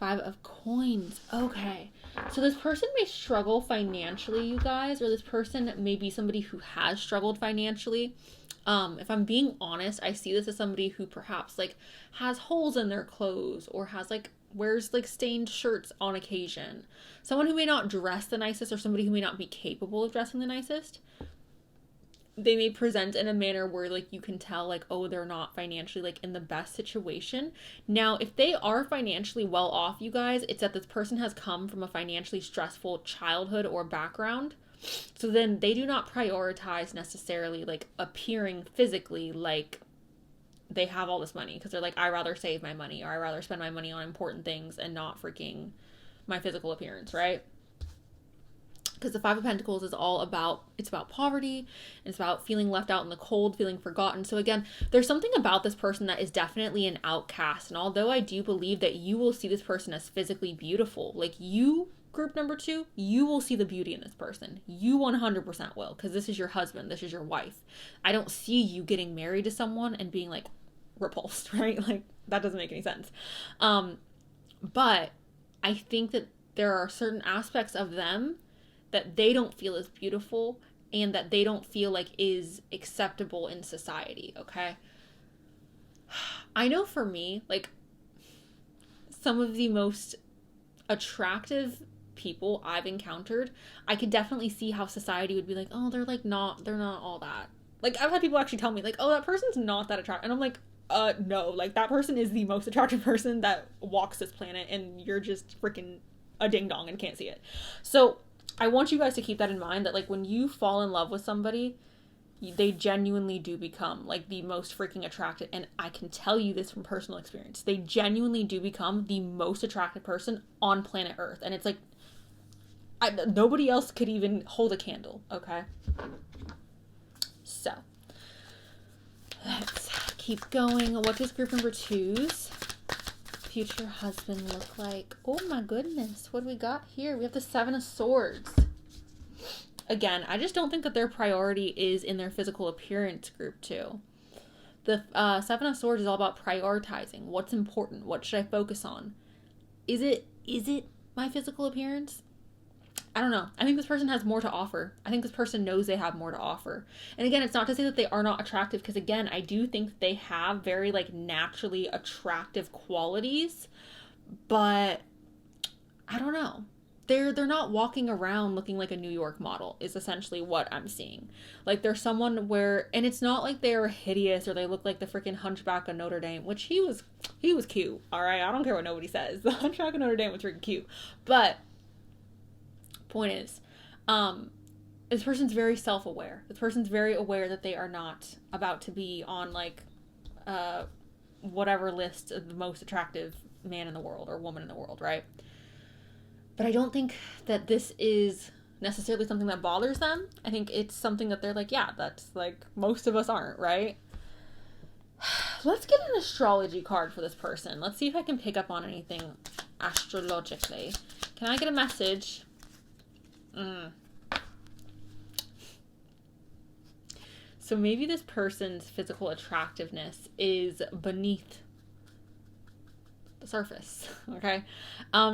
5 of Coins. Okay. So this person may struggle financially, you guys, or this person may be somebody who has struggled financially. If I'm being honest, I see this as somebody who perhaps like has holes in their clothes or has like wears like stained shirts on occasion. Someone who may not dress the nicest or somebody who may not be capable of dressing the nicest. They may present in a manner where like you can tell like, oh, they're not financially like in the best situation. Now, if they are financially well off, you guys, it's that this person has come from a financially stressful childhood or background. So then they do not prioritize necessarily like appearing physically like they have all this money, because they're like, I rather save my money or I rather spend my money on important things and not freaking my physical appearance, right? Because the Five of Pentacles is all about, it's about poverty, it's about feeling left out in the cold, feeling forgotten. So again, there's something about this person that is definitely an outcast. And although I do believe that you will see this person as physically beautiful, like you, group number 2, you will see the beauty in this person. You 100% will, because this is your husband, this is your wife. I don't see you getting married to someone and being like repulsed, right? Like that doesn't make any sense. But I think that there are certain aspects of them that they don't feel is beautiful and that they don't feel like is acceptable in society, okay? I know for me, like, some of the most attractive people I've encountered, I could definitely see how society would be like, oh, they're not all that. Like, I've had people actually tell me, like, oh, that person's not that attractive. And I'm like, no, like, that person is the most attractive person that walks this planet, and you're just freaking a ding-dong and can't see it. So I want you guys to keep that in mind, that like when you fall in love with somebody, they genuinely do become like the most freaking attractive. And I can tell you this from personal experience. They genuinely do become the most attractive person on planet Earth. And it's like, nobody else could even hold a candle, okay? So, let's keep going. What does group number 2's future husband look like? Oh my goodness, what do we got here? We have the Seven of Swords. Again, I just don't think that their priority is in their physical appearance, group 2. The Seven of Swords is all about prioritizing. What's important? What should I focus on? Is it my physical appearance? I don't know. I think this person has more to offer. I think this person knows they have more to offer. And again, it's not to say that they are not attractive, because again, I do think they have very like naturally attractive qualities, but I don't know. They're not walking around looking like a New York model is essentially what I'm seeing. Like they're someone where, and it's not like they're hideous or they look like the freaking Hunchback of Notre Dame, which he was cute. All right. I don't care what nobody says. The Hunchback of Notre Dame was freaking cute, but point is, this person's very self-aware. This person's very aware that they are not about to be on like whatever list of the most attractive man in the world or woman in the world, right? But I don't think that this is necessarily something that bothers them. I think it's something that they're like, yeah, that's like most of us aren't, right? Let's get an astrology card for this person. Let's see if I can pick up on anything astrologically. Can I get a message? So maybe this person's physical attractiveness is beneath the surface, okay?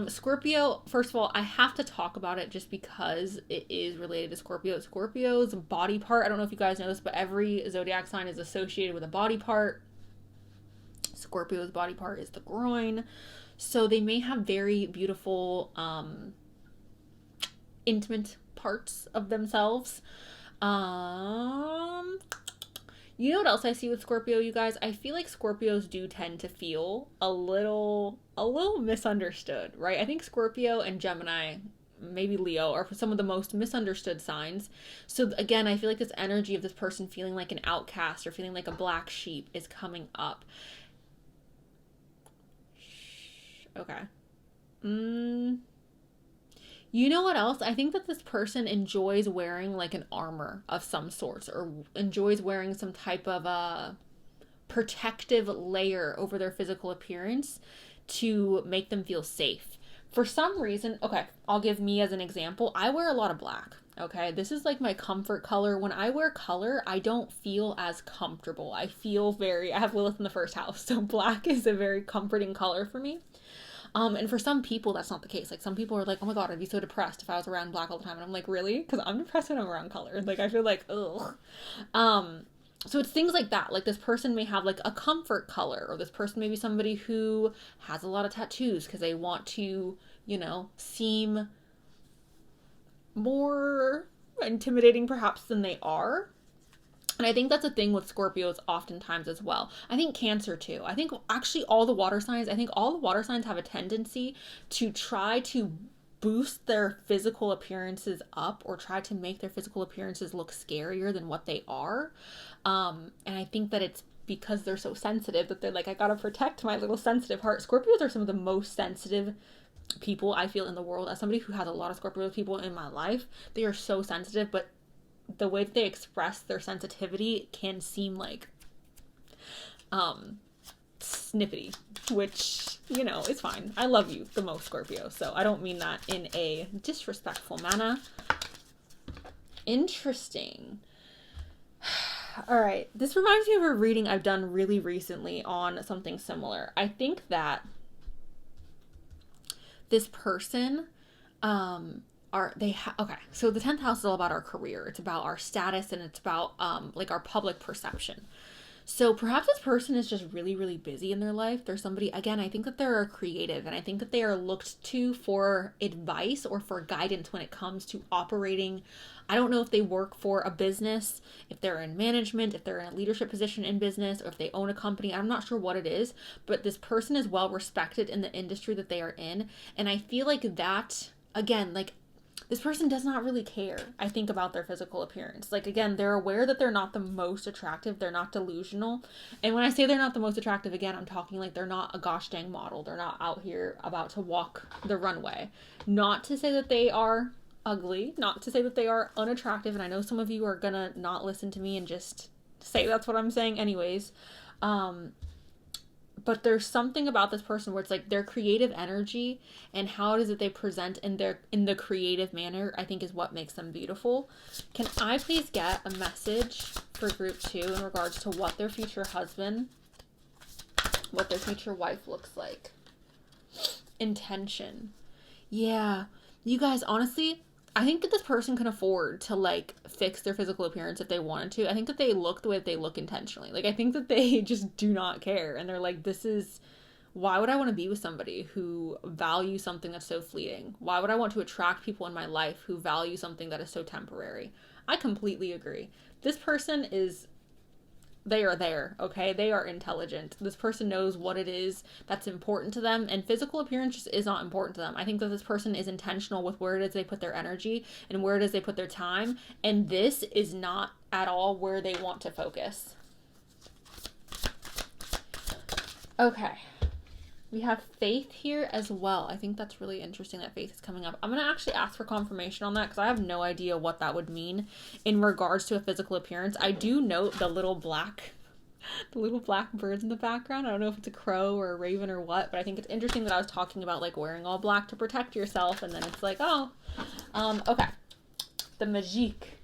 Scorpio, first of all, I have to talk about it just because it is related to Scorpio. Scorpio's body part, I don't know if you guys know this, but every zodiac sign is associated with a body part. Scorpio's body part is the groin. So they may have very beautiful, intimate parts of themselves. You know what else I see with Scorpio, you guys? I feel like Scorpios do tend to feel a little misunderstood, right? I think Scorpio and Gemini, maybe Leo, are some of the most misunderstood signs. So again, I feel like this energy of this person feeling like an outcast or feeling like a black sheep is coming up. Okay. You know what else? I think that this person enjoys wearing like an armor of some sorts, or enjoys wearing some type of a protective layer over their physical appearance to make them feel safe. For some reason, okay, I'll give me as an example. I wear a lot of black, okay? This is like my comfort color. When I wear color, I don't feel as comfortable. I have Lilith in the first house, so black is a very comforting color for me. And for some people, that's not the case. Like some people are like, oh my God, I'd be so depressed if I was around black all the time. And I'm like, really? Because I'm depressed when I'm around color. Like I feel like, ugh. So it's things like that. Like this person may have like a comfort color, or this person may be somebody who has a lot of tattoos because they want to, seem more intimidating perhaps than they are. And I think that's a thing with Scorpios oftentimes as well. I think Cancer too. I think actually all the water signs have a tendency to try to boost their physical appearances up, or try to make their physical appearances look scarier than what they are. And I think that it's because they're so sensitive that they're like, I gotta protect my little sensitive heart. Scorpios are some of the most sensitive people I feel in the world. As somebody who has a lot of Scorpio people in my life, they are so sensitive, but the way that they express their sensitivity can seem like snippety, which, is fine. I love you the most, Scorpio, so I don't mean that in a disrespectful manner. Interesting. All right, this reminds me of a reading I've done really recently on something similar. I think that this person, okay, so the 10th house is all about our career. It's about our status, and it's about like our public perception. So perhaps this person is just really, really busy in their life. There's somebody, again, I think that they're creative, and I think that they are looked to for advice or for guidance when it comes to operating. I don't know if they work for a business, if they're in management, if they're in a leadership position in business, or if they own a company. I'm not sure what it is, but this person is well respected in the industry that they are in. And I feel like that, again, like, this person does not really care, I think, about their physical appearance. Like, again, they're aware that they're not the most attractive. They're not delusional. And when I say they're not the most attractive, again, I'm talking like they're not a gosh dang model. They're not out here about to walk the runway. Not to say that they are ugly. Not to say that they are unattractive. And I know some of you are gonna not listen to me and just say that's what I'm saying anyways. But there's something about this person where it's like their creative energy and how it is that they present in the creative manner, I think, is what makes them beautiful. Can I please get a message for group 2 in regards to what their future husband, what their future wife looks like? Intention. Yeah. You guys, honestly, I think that this person can afford to like fix their physical appearance if they wanted to. I think that they look the way that they look intentionally. Like, I think that they just do not care. And they're like, why would I want to be with somebody who values something that's so fleeting? Why would I want to attract people in my life who value something that is so temporary? I completely agree. This person they are there, okay? They are intelligent. This person knows what it is that's important to them, and physical appearance just is not important to them. I think that this person is intentional with where it is they put their energy and where it is they put their time, and this is not at all where they want to focus. Okay. We have Faith here as well. I think that's really interesting that Faith is coming up. I'm going to actually ask for confirmation on that because I have no idea what that would mean in regards to a physical appearance. I do note the little black birds in the background. I don't know if it's a crow or a raven or what, but I think it's interesting that I was talking about like wearing all black to protect yourself, and then it's like, okay. The Magique.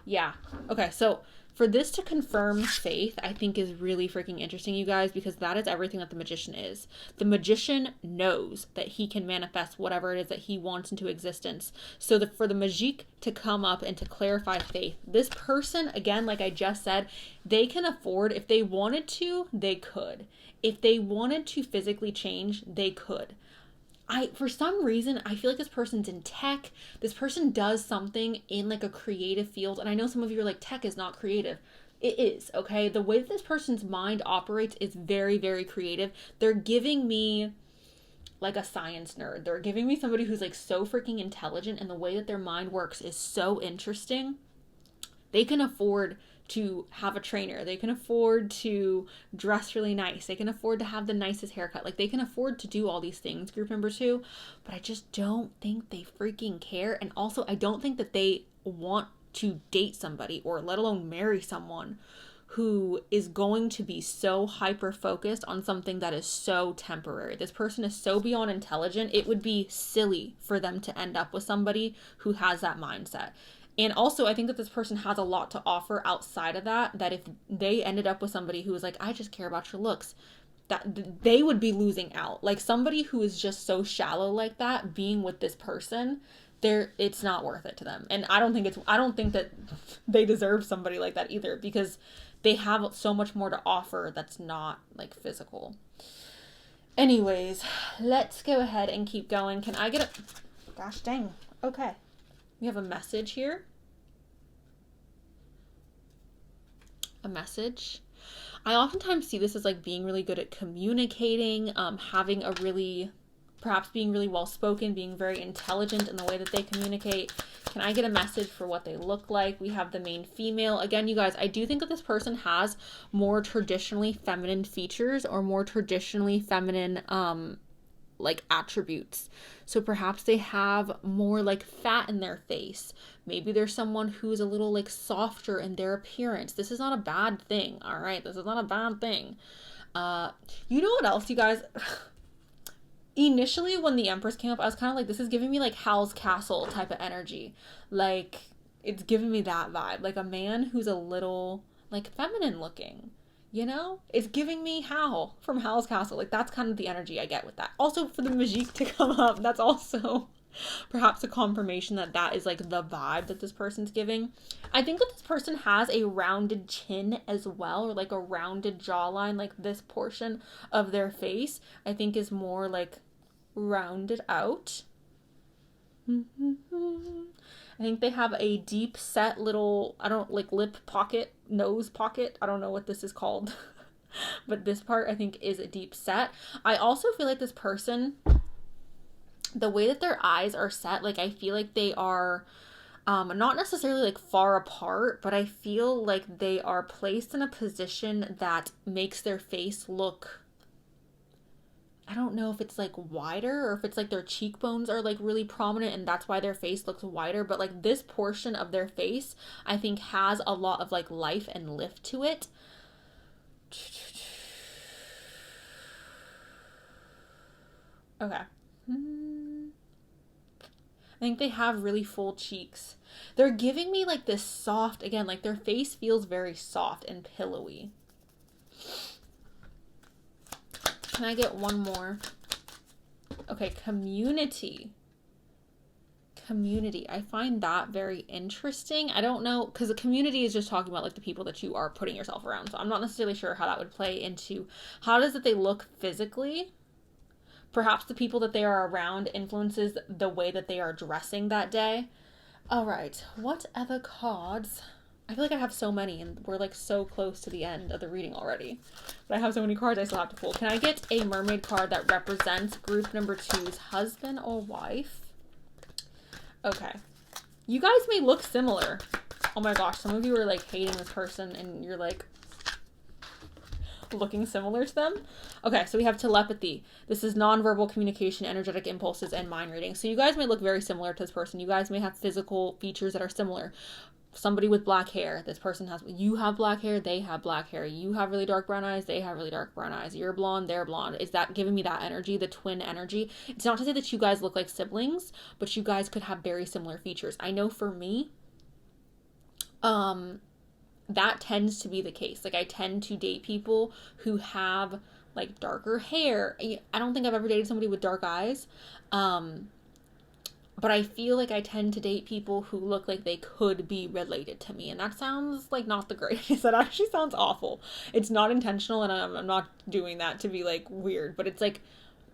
Yeah. Okay, so for this to confirm Faith, I think is really freaking interesting, you guys, because that is everything that the Magician is. The Magician knows that he can manifest whatever it is that he wants into existence. So for the Magique to come up and to clarify Faith, this person, again, like I just said, they can afford, if they wanted to, they could. If they wanted to physically change, they could. For some reason, I feel like this person's in tech. This person does something in like a creative field. And I know some of you are like, tech is not creative. It is, okay? The way that this person's mind operates is very, very creative. They're giving me like a science nerd. They're giving me somebody who's like so freaking intelligent, and the way that their mind works is so interesting. They can afford to have a trainer. They can afford to dress really nice. They can afford to have the nicest haircut. Like, they can afford to do all these things, group number 2, but I just don't think they freaking care. And also, I don't think that they want to date somebody, or let alone marry someone who is going to be so hyper focused on something that is so temporary. This person is so beyond intelligent. It would be silly for them to end up with somebody who has that mindset. And also, I think that this person has a lot to offer outside of that if they ended up with somebody who was like, I just care about your looks, that they would be losing out. Like somebody who is just so shallow like that, being with this person, it's not worth it to them. And I don't think that they deserve somebody like that either, because they have so much more to offer that's not like physical. Anyways, let's go ahead and keep going. Can I get a... Gosh dang. Okay. We have a message here. A message. I oftentimes see this as like being really good at communicating, having a really... perhaps being really well spoken, being very intelligent in the way that they communicate. Can I get a message for what they look like? We have the main female. Again, you guys, I do think that this person has more traditionally feminine features or more traditionally feminine like attributes. So perhaps they have more like fat in their face. Maybe there's someone who's a little like softer in their appearance. This is not a bad thing, all right? This is not a bad thing. You know what else, you guys? Initially, when the Empress came up, I was kind of like, this is giving me like Howl's Castle type of energy. Like, it's giving me that vibe. Like a man who's a little like feminine looking, you know? It's giving me Howl from Howl's Castle. Like, that's kind of the energy I get with that. Also, for the Magique to come up, that's also perhaps a confirmation that that is like the vibe that this person's giving. I think that this person has a rounded chin as well, or like a rounded jawline. Like this portion of their face, I think, is more like rounded out. I think they have a deep set little, I don't like lip pocket, nose pocket. I don't know what this is called, but this part I think is a deep set. I also feel like this person, the way that their eyes are set, like I feel like they are not necessarily like far apart, but I feel like they are placed in a position that makes their face look, I don't know if it's like wider or if it's like their cheekbones are like really prominent and that's why their face looks wider, but like this portion of their face I think has a lot of like life and lift to it. Okay. I think they have really full cheeks. They're giving me like this soft, again, like their face feels very soft and pillowy. Can I get one more? Okay, community. Community. I find that very interesting. I don't know, because the community is just talking about like the people that you are putting yourself around. So I'm not necessarily sure how that would play into how does it they look physically. Perhaps the people that they are around influences the way that they are dressing that day. All right, what other cards? I feel like I have so many and we're like so close to the end of the reading already. But I have so many cards I still have to pull. Can I get a mermaid card that represents group number 2's husband or wife? Okay. You guys may look similar. Oh my gosh, some of you are like hating this person and you're like looking similar to them. Okay, so we have telepathy. This is nonverbal communication, energetic impulses, and mind reading. So you guys may look very similar to this person. You guys may have physical features that are similar. Somebody with black hair, this person has, you have black hair, they have black hair. You have really dark brown eyes, they have really dark brown eyes. You're blonde, they're blonde. Is that giving me that energy, the twin energy? It's not to say that you guys look like siblings, but you guys could have very similar features. I know for me, that tends to be the case. Like I tend to date people who have like darker hair. I don't think I've ever dated somebody with dark eyes. But I feel like I tend to date people who look like they could be related to me. And that sounds like not the greatest. That actually sounds awful. It's not intentional and I'm not doing that to be like weird. But it's like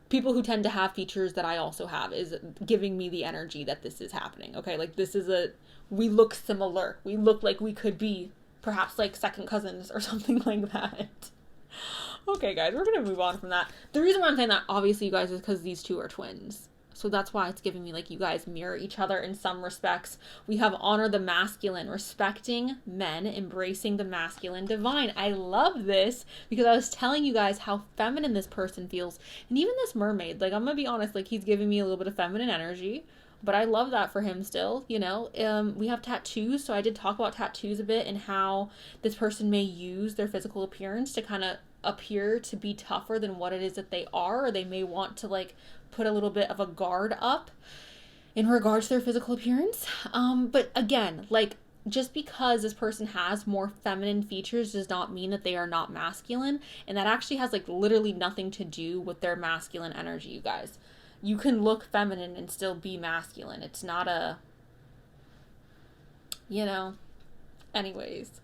people who tend to have features that I also have is giving me the energy that this is happening. Okay, like this is we look similar. We look like we could be perhaps like second cousins or something like that. Okay, guys, we're going to move on from that. The reason why I'm saying that, obviously, you guys, is because these two are twins. So that's why it's giving me like you guys mirror each other in some respects. We have honor the masculine, respecting men, embracing the masculine divine. I love this because I was telling you guys how feminine this person feels. And even this mermaid, like I'm going to be honest, like he's giving me a little bit of feminine energy. But I love that for him still, you know. We have tattoos, so I did talk about tattoos a bit and how this person may use their physical appearance to kind of appear to be tougher than what it is that they are, or they may want to like put a little bit of a guard up in regards to their physical appearance. But again, like just because this person has more feminine features does not mean that they are not masculine. And that actually has like literally nothing to do with their masculine energy, you guys. You can look feminine and still be masculine. It's not a, you know, anyways.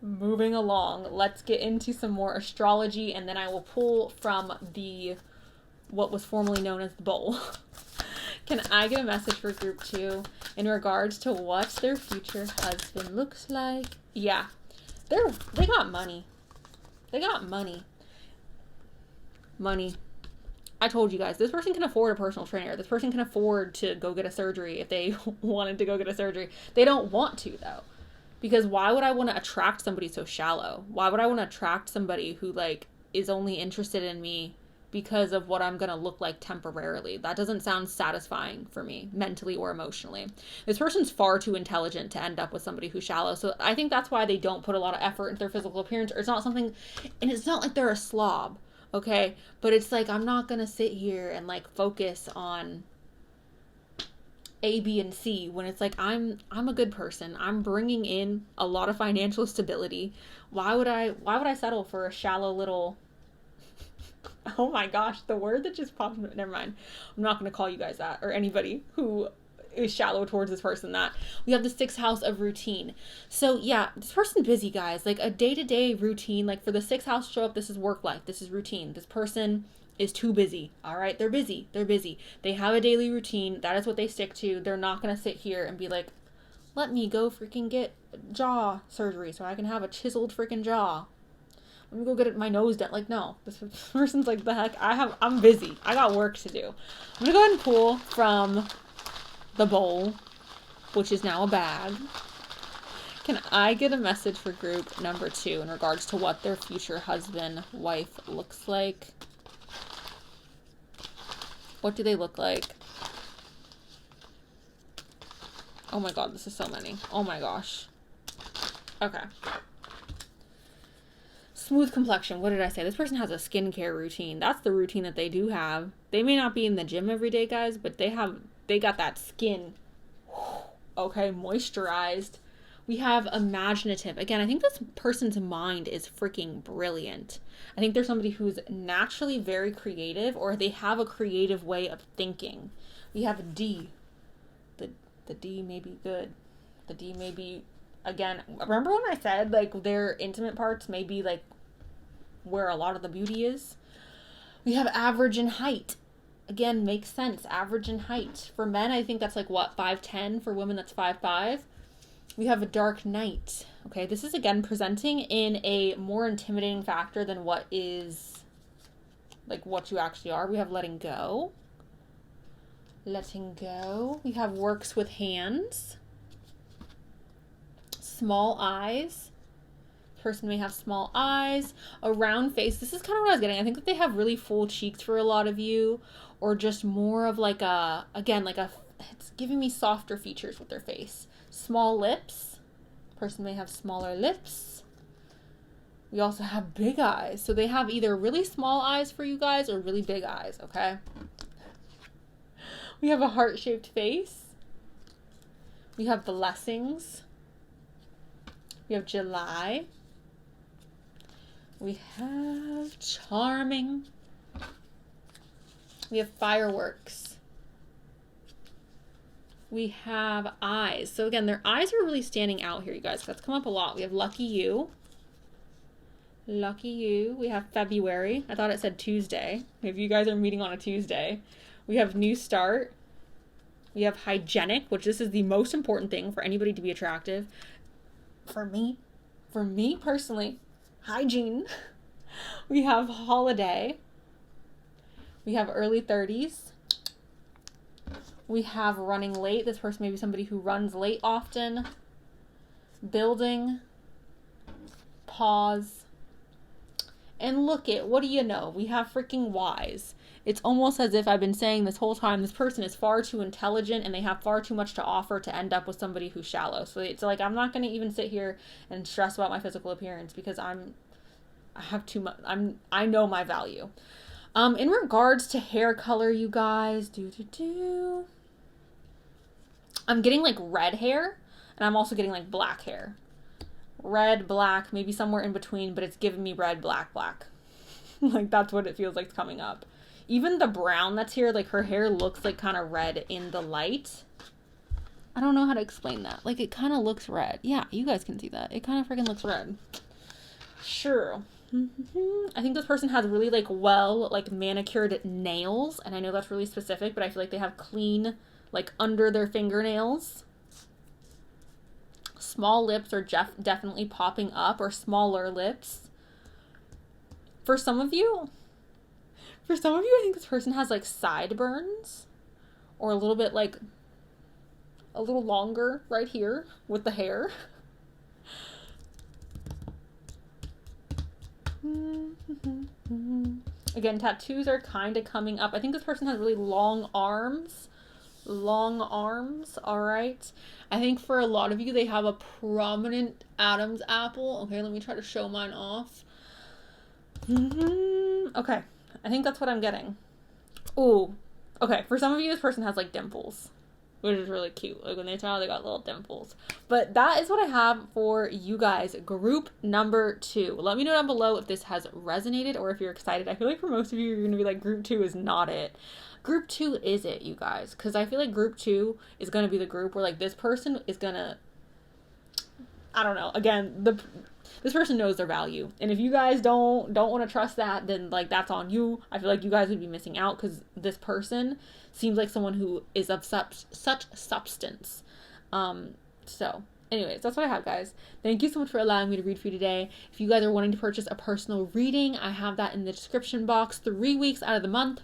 Moving along, let's get into some more astrology, and then I will pull from the, what was formerly known as the bowl. Can I get a message for group 2 in regards to what their future husband looks like? Yeah, they got money. They got money. Money. I told you guys, this person can afford a personal trainer. This person can afford to go get a surgery if they wanted to go get a surgery. They don't want to, though. Because why would I want to attract somebody so shallow? Why would I want to attract somebody who, like, is only interested in me because of what I'm going to look like temporarily? That doesn't sound satisfying for me, mentally or emotionally. This person's far too intelligent to end up with somebody who's shallow. So I think that's why they don't put a lot of effort into their physical appearance. Or it's not something, and it's not like they're a slob, okay? But it's like, I'm not going to sit here and, like, focus on A, B, and C when it's like, I'm a good person. I'm bringing in a lot of financial stability. Why would I settle for a shallow little, oh my gosh, the word that just popped, never mind. I'm not going to call you guys that, or anybody who is shallow towards this person that. We have the 6th house of routine. So yeah, this person's busy, guys. Like a day-to-day routine, like for the 6th house show up, this is work life. This is routine. This person is too busy. All right. They're busy. They have a daily routine. That is what they stick to. They're not going to sit here and be like, let me go freaking get jaw surgery so I can have a chiseled freaking jaw. Let me go get my nose done. Like, no, this person's like, the heck, I'm busy. I got work to do. I'm going to go ahead and pull from the bowl, which is now a bag. Can I get a message for group number 2 in regards to what their future husband, wife looks like? What do they look like? Oh my god, this is so many. Oh my gosh. Okay. Smooth complexion. What did I say? This person has a skincare routine. That's the routine that they do have. They may not be in the gym every day, guys, but they got that skin. Okay, moisturized. We have imaginative. Again, I think this person's mind is freaking brilliant. I think they're somebody who's naturally very creative, or they have a creative way of thinking. We have a D. The D may be good. The D may be, again, remember when I said, like, their intimate parts may be, like, where a lot of the beauty is? We have average in height. Again, makes sense. Average in height. For men, I think that's, like, what, 5'10"? For women, that's 5'5". We have a dark night. Okay, this is, again, presenting in a more intimidating factor than what is, like, what you actually are. We have letting go. Letting go. We have works with hands. Small eyes. Person may have small eyes. A round face. This is kind of what I was getting. I think that they have really full cheeks for a lot of you. Or just more of like a, again, like a, it's giving me softer features with their face. Small lips. Person may have smaller lips. We also have big eyes. So they have either really small eyes for you guys or really big eyes, okay? We have a heart-shaped face. We have blessings. We have July. We have charming. We have fireworks. We have eyes. So again, their eyes are really standing out here, you guys. That's come up a lot. We have lucky you. Lucky you. We have February. I thought it said Tuesday. Maybe you guys are meeting on a Tuesday. We have new start. We have hygienic, which this is the most important thing for anybody to be attractive. For me personally, hygiene. We have holiday. We have early 30s. We have running late. This person may be somebody who runs late often. Building. Pause. And look it, what do you know? We have freaking wise. It's almost as if I've been saying this whole time, this person is far too intelligent and they have far too much to offer to end up with somebody who's shallow. So it's like, I'm not going to even sit here and stress about my physical appearance because I have too much. I know my value. In regards to hair color, you guys, I'm getting like red hair. And And I'm also getting like black hair. Red, black, maybe somewhere in between, but it's giving me red, black, black. Like, that's what it feels like coming up. Even the brown that's here, like, her hair looks like kind of red in the light. I don't know how to explain that. Like, it kind of looks red. Yeah, you guys can see that. It kind of freaking looks red. Sure. I think this person has really, like, well, like, manicured nails. And I know that's really specific, but I feel like they have clean, like, under their fingernails. Small lips are definitely popping up, or smaller lips. For some of you, I think this person has, like, sideburns. Or a little bit, like, a little longer right here with the hair. Again, tattoos are kind of coming up. I think this person has really long arms. All right. I think for a lot of you, they have a prominent Adam's apple. Okay, let me try to show mine off. Okay, I think that's what I'm getting. Ooh, okay, for some of you, this person has, like, dimples, which is really cute. Like, when they smile, they got little dimples. But that is what I have for you guys. Group number 2. Let me know down below if this has resonated or if you're excited. I feel like for most of you, you're going to be like, group 2 is not it. Group 2 is it, you guys. Because I feel like group 2 is going to be the group where, like, this person is going to, I don't know. Again, this person knows their value. And if you guys don't want to trust that, then, like, that's on you. I feel like you guys would be missing out because this person seems like someone who is of such substance. So anyways, that's what I have, guys. Thank you so much for allowing me to read for you today. If you guys are wanting to purchase a personal reading, I have that in the description box. 3 weeks out of the month.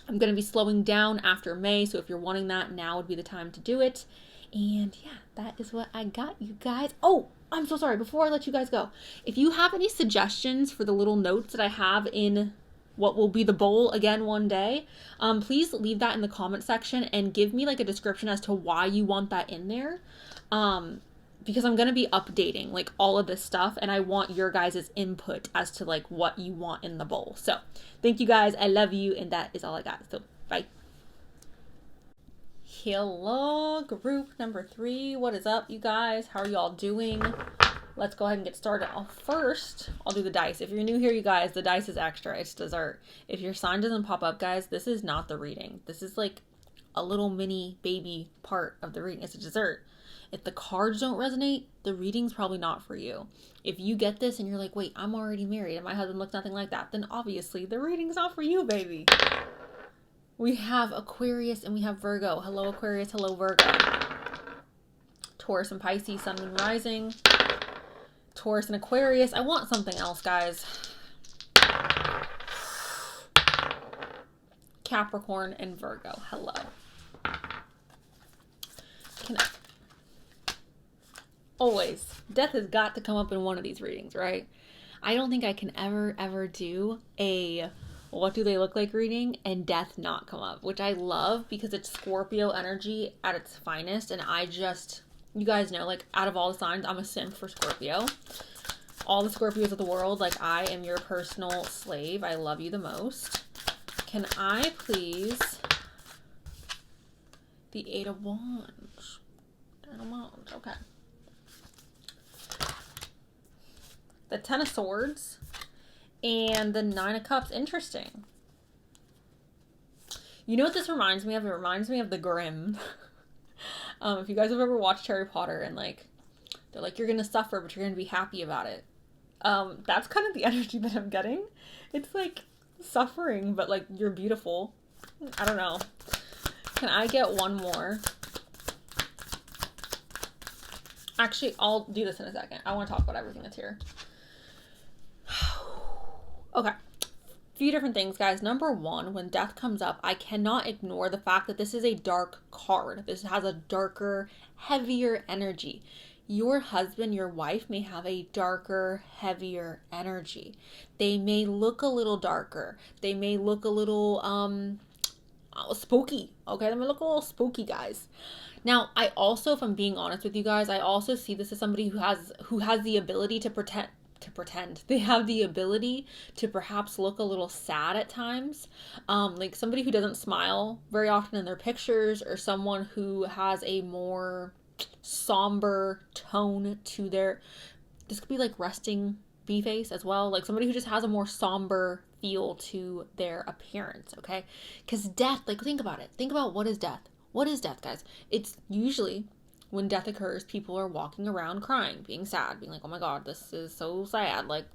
I'm going to be slowing down after May, so if you're wanting that, now would be the time to do it. And yeah, that is what I got, you guys. Oh, I'm so sorry. Before I let you guys go, if you have any suggestions for the little notes that I have in what will be the bowl again one day, please leave that in the comment section and give me, like, a description as to why you want that in there. Because I'm going to be updating, like, all of this stuff, and I want your guys' input as to, like, what you want in the bowl. So thank you guys. I love you. And that is all I got. So bye. Hello, group number 3. What is up, you guys? How are y'all doing? Let's go ahead and get started. First, I'll do the dice. If you're new here, you guys, the dice is extra. It's dessert. If your sign doesn't pop up, guys, this is not the reading. This is like a little mini baby part of the reading. It's a dessert. If the cards don't resonate, the reading's probably not for you. If you get this and you're like, wait, I'm already married and my husband looks nothing like that, then obviously the reading's not for you, baby. We have Aquarius and we have Virgo. Hello, Aquarius. Hello, Virgo. Taurus and Pisces, Sun, Moon, Rising. Taurus and Aquarius. I want something else, guys. Capricorn and Virgo. Hello. Always. Death has got to come up in one of these readings, right? I don't think I can ever do a what do they look like reading and death not come up, which I love because it's Scorpio energy at its finest. And you guys know, like, out of all the signs, I'm a simp for Scorpio. All the Scorpios of the world, like, I am your personal slave. I love you the most. Can I please the 8 of Wands? Okay. The 10 of Swords and the 9 of Cups. Interesting. You know what this reminds me of? It reminds me of the Grimm. If you guys have ever watched Harry Potter and, like, they're like, you're gonna suffer, but you're gonna be happy about it. That's kind of the energy that I'm getting. It's like suffering, but, like, you're beautiful. I don't know. Can I get one more? Actually, I'll do this in a second. I want to talk about everything that's here. Okay. Few different things, guys. Number 1, when death comes up, I cannot ignore the fact that this is a dark card. This has a darker, heavier energy. Your husband, your wife may have a darker, heavier energy. They may look a little darker. They may look a little spooky. Okay, they may look a little spooky, guys. Now, I also, if I'm being honest with you guys, I also see this as somebody who has the ability to pretend. They have the ability to perhaps look a little sad at times. Like somebody who doesn't smile very often in their pictures, or someone who has a more somber tone to their, this could be like resting bee face as well, like somebody who just has a more somber feel to their appearance, okay? Because death, like think about it. Think about what is death. What is death, guys? It's usually when death occurs, people are walking around crying, being sad, being like, oh my God, this is so sad. Like,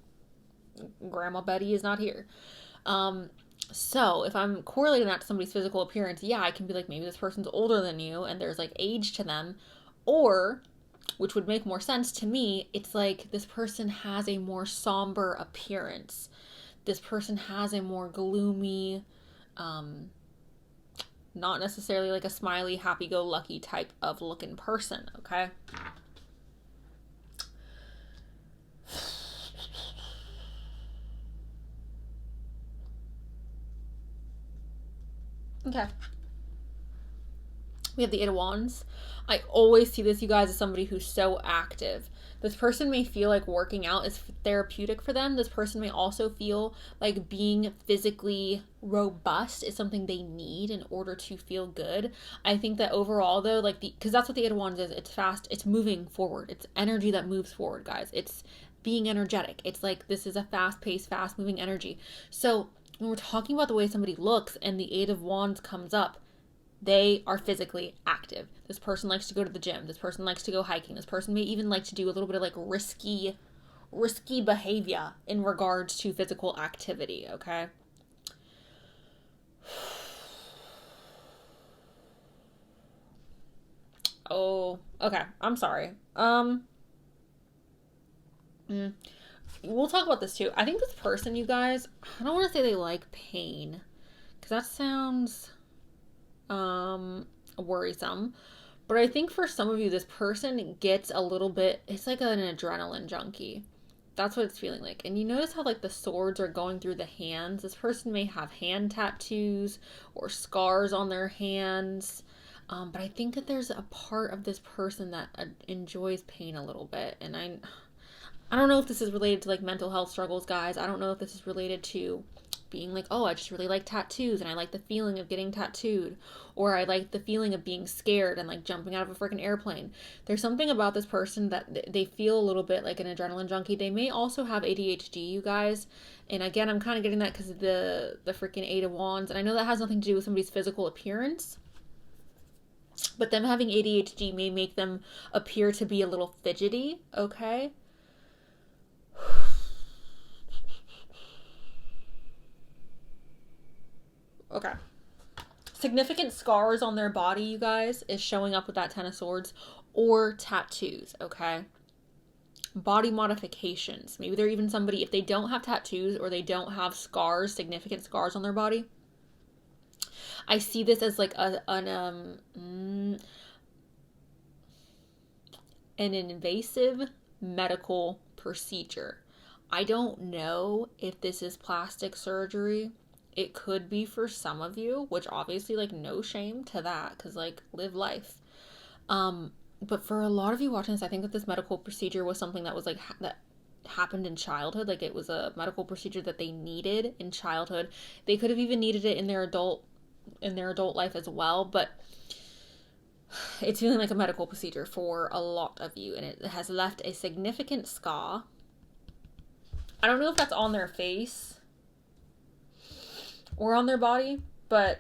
Grandma Betty is not here. So if I'm correlating that to somebody's physical appearance, yeah, I can be like, maybe this person's older than you and there's like age to them. Or, which would make more sense to me, it's like this person has a more somber appearance. This person has a more gloomy, not necessarily like a smiley, happy-go-lucky type of looking person, okay? Okay. We have the Eight of Wands. I always see this, you guys, as somebody who's so active. This person may feel like working out is therapeutic for them. This person may also feel like being physically robust is something they need in order to feel good. I think that overall, though, like because that's what the Eight of Wands is. It's fast. It's moving forward. It's energy that moves forward, guys. It's being energetic. It's like this is a fast-paced, fast-moving energy. So when we're talking about the way somebody looks and the Eight of Wands comes up, they are physically active. This person likes to go to the gym. This person likes to go hiking. This person may even like to do a little bit of like risky behavior in regards to physical activity, okay? Oh, okay. I'm sorry. We'll talk about this too. I think this person, you guys, I don't want to say they like pain, because that sounds worrisome. But I think for some of you, this person gets a little bit, it's like an adrenaline junkie. That's what it's feeling like. And you notice how like the swords are going through the hands. This person may have hand tattoos or scars on their hands. But I think that there's a part of this person that enjoys pain a little bit. And I don't know if this is related to like mental health struggles, guys. I don't know if this is related to being like, oh, I just really like tattoos and I like the feeling of getting tattooed, or I like the feeling of being scared and like jumping out of a freaking airplane. There's something about this person that they feel a little bit like an adrenaline junkie. They may also have ADHD, you guys. And again, I'm kind of getting that because of the freaking Eight of Wands. And I know that has nothing to do with somebody's physical appearance, but them having ADHD may make them appear to be a little fidgety, okay? Okay. Significant scars on their body, you guys, is showing up with that Ten of Swords, or tattoos, okay? Body modifications. Maybe they're even somebody, if they don't have tattoos or they don't have scars, significant scars on their body, I see this as like an invasive medical procedure. I don't know if this is plastic surgery. It could be for some of you, which obviously, like, no shame to that, because, like, live life. But for a lot of you watching this, I think that this medical procedure was something that was, like, that happened in childhood. Like, it was a medical procedure that they needed in childhood. They could have even needed it in their adult life as well, but it's feeling like a medical procedure for a lot of you, and it has left a significant scar. I don't know if that's on their face or on their body, but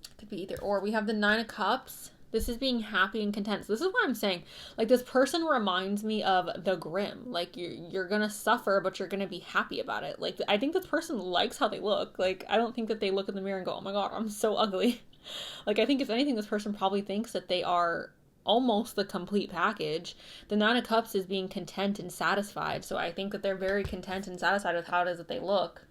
it could be either or. We have the Nine of Cups. This is being happy and content. So this is what I'm saying. Like, this person reminds me of the Grimm. Like, you're gonna suffer, but you're gonna be happy about it. Like, I think this person likes how they look. Like, I don't think that they look in the mirror and go, oh my God, I'm so ugly. Like, I think if anything, this person probably thinks that they are almost the complete package. The Nine of Cups is being content and satisfied. So I think that they're very content and satisfied with how it is that they look.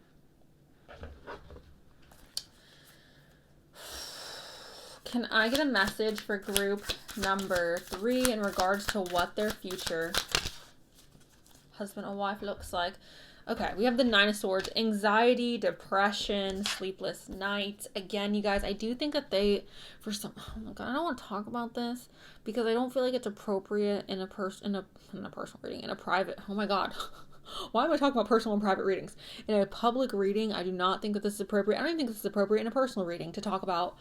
Can I get a message for group number 3 in regards to what their future husband or wife looks like? Okay, we have the Nine of Swords. Anxiety, depression, sleepless nights. Again, you guys, I do think that they, for some, oh my God, I don't want to talk about this because I don't feel like it's appropriate in a personal reading, in a private, oh my God. Why am I talking about personal and private readings? In a public reading, I do not think that this is appropriate. I don't even think this is appropriate in a personal reading to talk about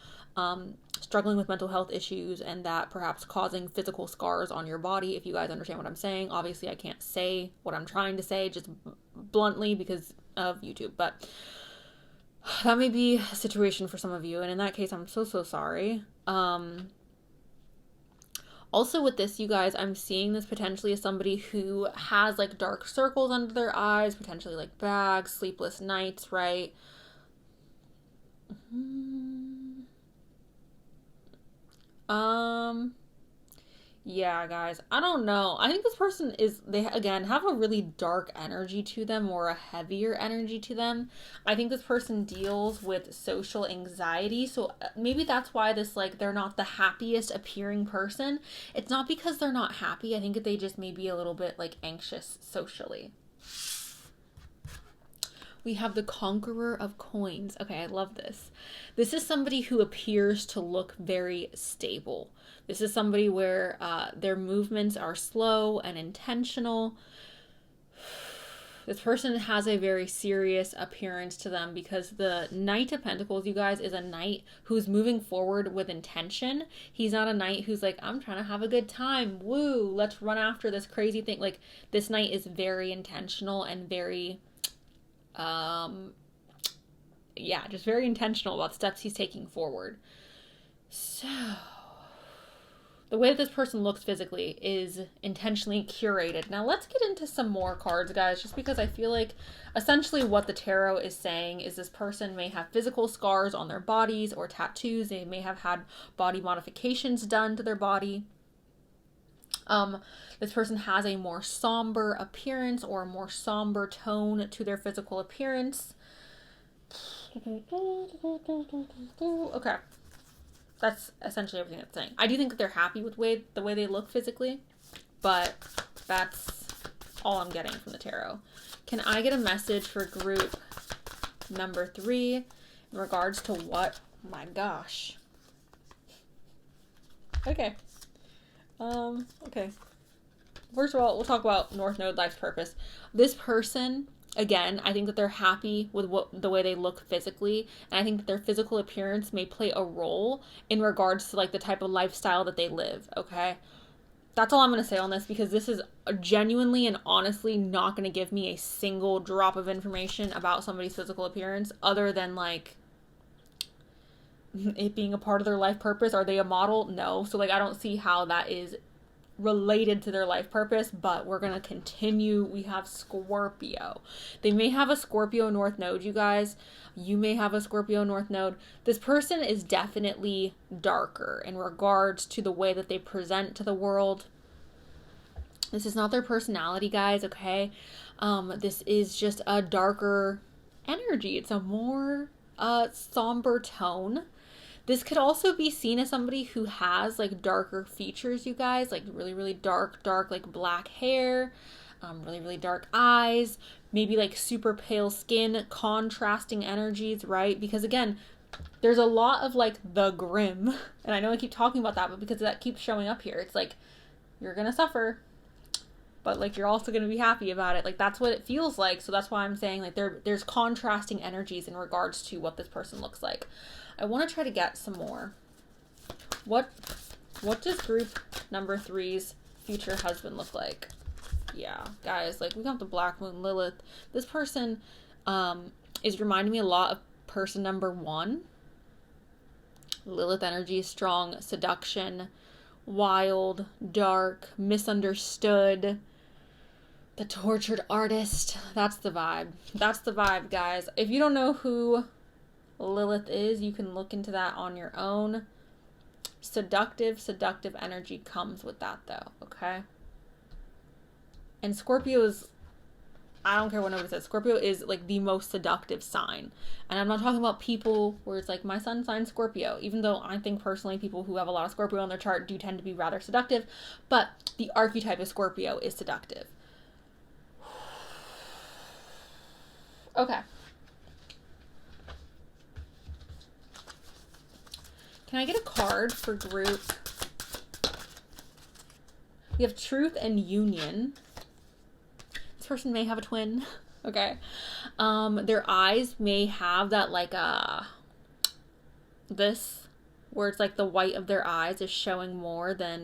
struggling with mental health issues and that perhaps causing physical scars on your body, if you guys understand what I'm saying. Obviously, I can't say what I'm trying to say just bluntly because of YouTube, but that may be a situation for some of you, and in that case, I'm so sorry. Also with this, you guys, I'm seeing this potentially as somebody who has like dark circles under their eyes, potentially like bags, sleepless nights, right? Yeah, guys, I don't know. I think this person they again have a really dark energy to them, or a heavier energy to them. I think this person deals with social anxiety. So maybe that's why this, like, they're not the happiest appearing person. It's not because they're not happy. I think they just may be a little bit like anxious socially. We have the Conqueror of Coins. Okay, I love this. This is somebody who appears to look very stable. This is somebody where their movements are slow and intentional. This person has a very serious appearance to them because the Knight of Pentacles, you guys, is a knight who's moving forward with intention. He's not a knight who's like, I'm trying to have a good time. Woo, let's run after this crazy thing. Like, this knight is very intentional and very... just very intentional about steps he's taking forward. So, the way that this person looks physically is intentionally curated. Now, let's get into some more cards, guys, just because I feel like essentially what the tarot is saying is this person may have physical scars on their bodies or tattoos. They may have had body modifications done to their body. This person has a more somber appearance or a more somber tone to their physical appearance. Okay. That's essentially everything it's saying. I do think that they're happy with the way they look physically, but that's all I'm getting from the tarot. Can I get a message for group number 3 in regards to what? My gosh. Okay. Okay. First of all, we'll talk about North Node, life's purpose. This person, again, I think that they're happy with the way they look physically, and I think that their physical appearance may play a role in regards to like the type of lifestyle that they live, okay? That's all I'm going to say on this, because this is genuinely and honestly not going to give me a single drop of information about somebody's physical appearance other than like it being a part of their life purpose. Are they a model? No. So like I don't see how that is related to their life purpose, but we're gonna continue. We have Scorpio. They may have a Scorpio North Node, you guys. You may have a Scorpio North Node. This person is definitely darker in regards to the way that they present to the world. This is not their personality, guys, okay? This is just a darker energy. It's a more somber tone. This could also be seen as somebody who has like darker features, you guys, like really dark, like black hair, really dark eyes, maybe like super pale skin, contrasting energies, right? Because again, there's a lot of like the grim, and I know I keep talking about that, but because that keeps showing up here, it's like you're gonna suffer, but like you're also gonna be happy about it. Like that's what it feels like. So that's why I'm saying like there's contrasting energies in regards to what this person looks like. I want to try to get some more. What does group number 3's future husband look like? Yeah, guys, like we got the Black Moon Lilith. This person is reminding me a lot of person number 1. Lilith energy is strong, seduction, wild, dark, misunderstood, the tortured artist. That's the vibe. That's the vibe, guys. If you don't know who Lilith is, you can look into that on your own. Seductive energy comes with that though, okay? And Scorpio is, I don't care what nobody says, Scorpio is like the most seductive sign. And I'm not talking about people where it's like my sun sign Scorpio, even though I think personally people who have a lot of Scorpio on their chart do tend to be rather seductive, but the archetype of Scorpio is seductive. Okay. Can I get a card for group? We have Truth and Union. this person may have a twin. Okay. Their eyes may have that like this, where it's like the white of their eyes is showing more than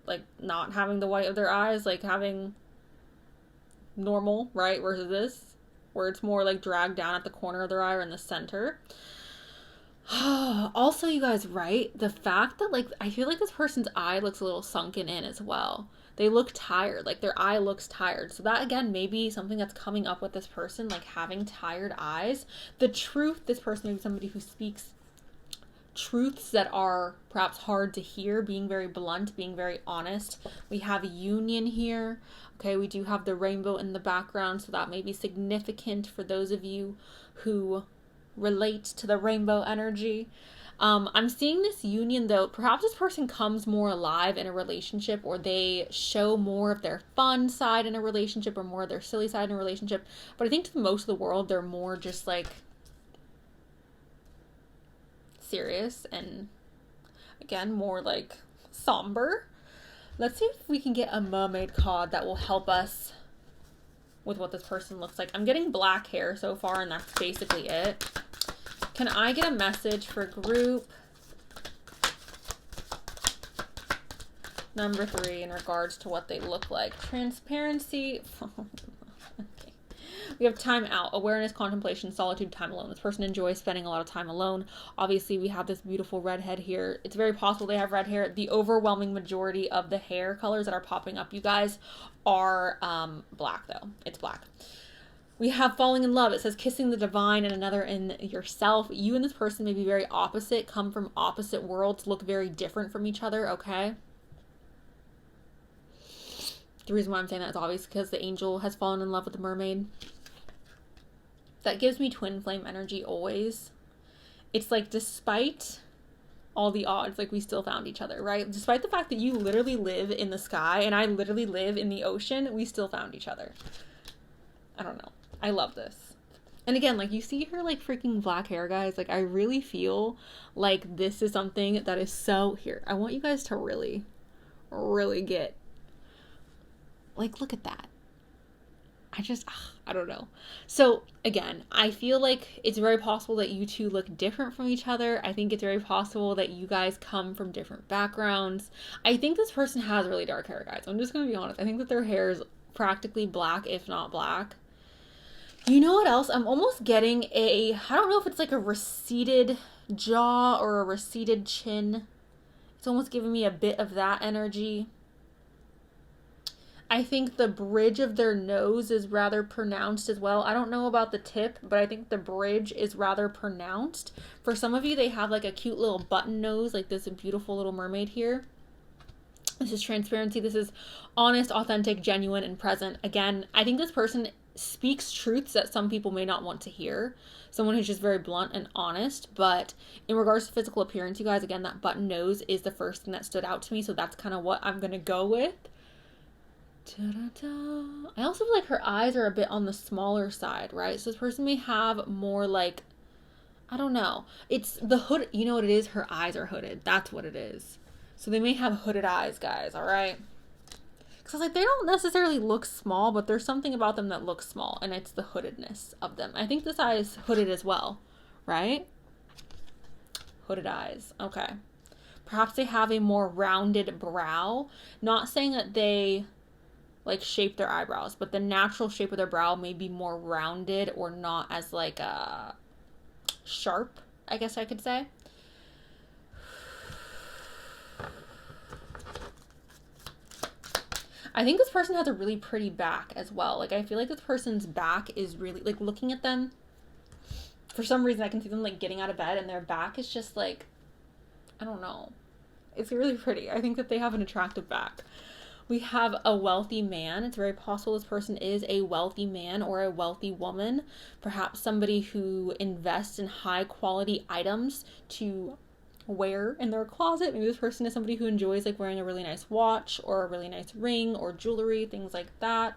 like not having the white of their eyes, like having normal, right? Versus this, where it's more like dragged down at the corner of their eye or in the center. Also, you guys, right? The fact that like I feel like this person's eye looks a little sunken in as well. They look tired, like their eye looks tired. So that again may be something that's coming up with this person, like having tired eyes. The truth, this person may be somebody who speaks truths that are perhaps hard to hear, being very blunt, being very honest. We have a union here. Okay, we do have the rainbow in the background, so that may be significant for those of you who relate to the rainbow energy. I'm seeing this union though. Perhaps this person comes more alive in a relationship, or they show more of their fun side in a relationship, or more of their silly side in a relationship. But I think to most of the world, they're more just like serious and again more like somber. Let's see if we can get a mermaid card that will help us with what this person looks like. I'm getting black hair so far, and that's basically it. Can I get a message for group number 3 in regards to what they look like? Transparency. Okay. We have time out, awareness, contemplation, solitude, time alone. This person enjoys spending a lot of time alone. Obviously, we have this beautiful redhead here. It's very possible they have red hair. The overwhelming majority of the hair colors that are popping up, you guys, are black, though. It's black. We have falling in love. It says kissing the divine and another in yourself. You and this person may be very opposite, come from opposite worlds, look very different from each other, okay? The reason why I'm saying that is obvious because the angel has fallen in love with the mermaid. That gives me twin flame energy always. It's like despite all the odds, like we still found each other, right? Despite the fact that you literally live in the sky and I literally live in the ocean, we still found each other. I don't know. I love this. And again, like you see her like freaking black hair, guys. Like I really feel like this is something that is so here. I want you guys to really, really get like, look at that. I don't know. So again, I feel like it's very possible that you two look different from each other. I think it's very possible that you guys come from different backgrounds. I think this person has really dark hair, guys. I'm just going to be honest. I think that their hair is practically black, if not black. You know what else? I'm almost getting I don't know if it's like a receded jaw or a receded chin. It's almost giving me a bit of that energy. I think the bridge of their nose is rather pronounced as well. I don't know about the tip, but I think the bridge is rather pronounced. For some of you, they have like a cute little button nose, like this beautiful little mermaid here. This is transparency. This is honest, authentic, genuine, and present. Again, I think this person speaks truths that some people may not want to hear. Someone who's just very blunt and honest. But in regards to physical appearance, you guys, again, that button nose is the first thing that stood out to me. So that's kind of what I'm going to go with. Ta-da-da. I also feel like her eyes are a bit on the smaller side, right? So this person may have more like, I don't know. It's the hood. You know what it is? Her eyes are hooded. That's what it is. So they may have hooded eyes, guys, all right? Because like they don't necessarily look small, but there's something about them that looks small, and it's the hoodedness of them. I think this eye is hooded as well, right? Hooded eyes. Okay. Perhaps they have a more rounded brow. Not saying that they like shape their eyebrows, but the natural shape of their brow may be more rounded or not as like sharp, I guess I could say. I think this person has a really pretty back as well. Like I feel like this person's back is really like looking at them. For some reason I can see them like getting out of bed and their back is just like, I don't know. It's really pretty. I think that they have an attractive back. We have a wealthy man. It's very possible this person is a wealthy man or a wealthy woman. Perhaps somebody who invests in high quality items to wear in their closet. Maybe this person is somebody who enjoys like wearing a really nice watch or a really nice ring or jewelry, things like that.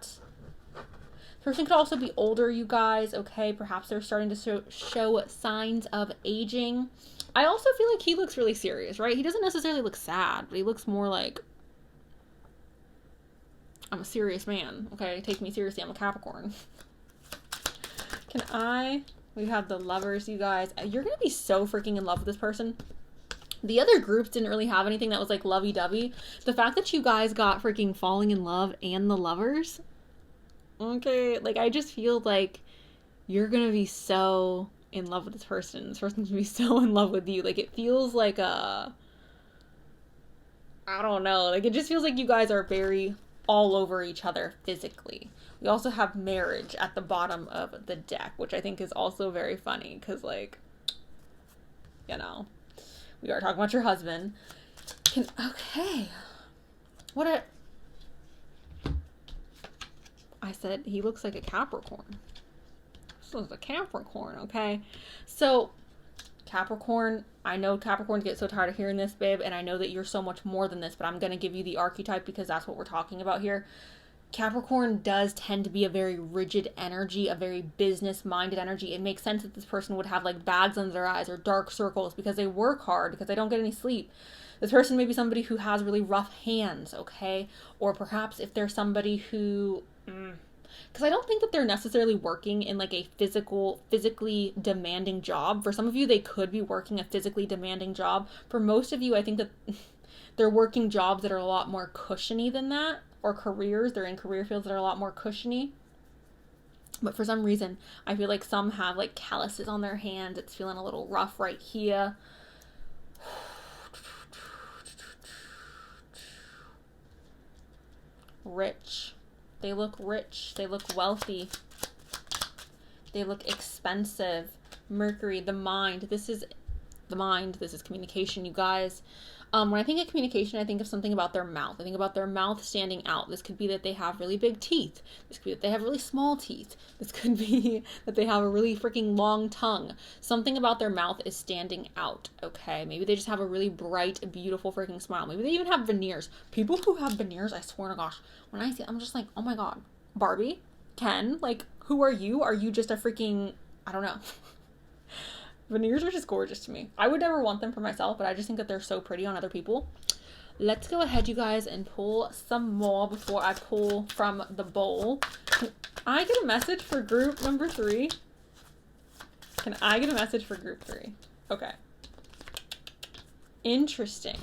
This person could also be older, you guys. Okay, perhaps they're starting to show signs of aging. I also feel like he looks really serious, right? He doesn't necessarily look sad, but he looks more like, I'm a serious man, okay? Take me seriously, I'm a Capricorn. We have the Lovers, you guys. You're gonna be so freaking in love with this person. The other groups didn't really have anything that was like lovey-dovey. The fact that you guys got freaking Falling in Love and the Lovers, okay, like I just feel like you're gonna be so in love with this person. This person's gonna be so in love with you. Like it feels like I don't know, like it just feels like you guys are very all over each other physically. We also have Marriage at the bottom of the deck, which I think is also very funny because, like, you know, we are talking about your husband. Okay. I said he looks like a Capricorn. This is a Capricorn, okay? So, Capricorn, I know Capricorns get so tired of hearing this, babe, and I know that you're so much more than this, but I'm going to give you the archetype because that's what we're talking about here. Capricorn does tend to be a very rigid energy, a very business-minded energy. It makes sense that this person would have like bags under their eyes or dark circles because they work hard, because they don't get any sleep. This person may be somebody who has really rough hands, okay? Or perhaps if they're somebody who... because I don't think that they're necessarily working in like a physically demanding job. For some of you, they could be working a physically demanding job. For most of you, I think that they're working jobs that are a lot more cushiony than that. Or careers, they're in career fields that are a lot more cushiony. But for some reason, I feel like some have like calluses on their hands. It's feeling a little rough right here. Rich. They look rich. They look wealthy. They look expensive. Mercury, the mind. This is the mind. This is communication, you guys. When I think of communication, I think of something about their mouth. I think about their mouth standing out. This could be that they have really big teeth. This could be that they have really small teeth. This could be that they have a really freaking long tongue. Something about their mouth is standing out, okay? Maybe they just have a really bright, beautiful freaking smile. Maybe they even have veneers. People who have veneers, I swear to gosh, when I see it, I'm just like, oh my god. Barbie? Ken? Like, who are you? Are you just a freaking, I don't know. Veneers are just gorgeous to me. I would never want them for myself, but I just think that they're so pretty on other people. Let's go ahead, you guys, and pull some more before I pull from the bowl. Can I get a message for group number 3? Can I get a message for group 3? Okay. Interesting.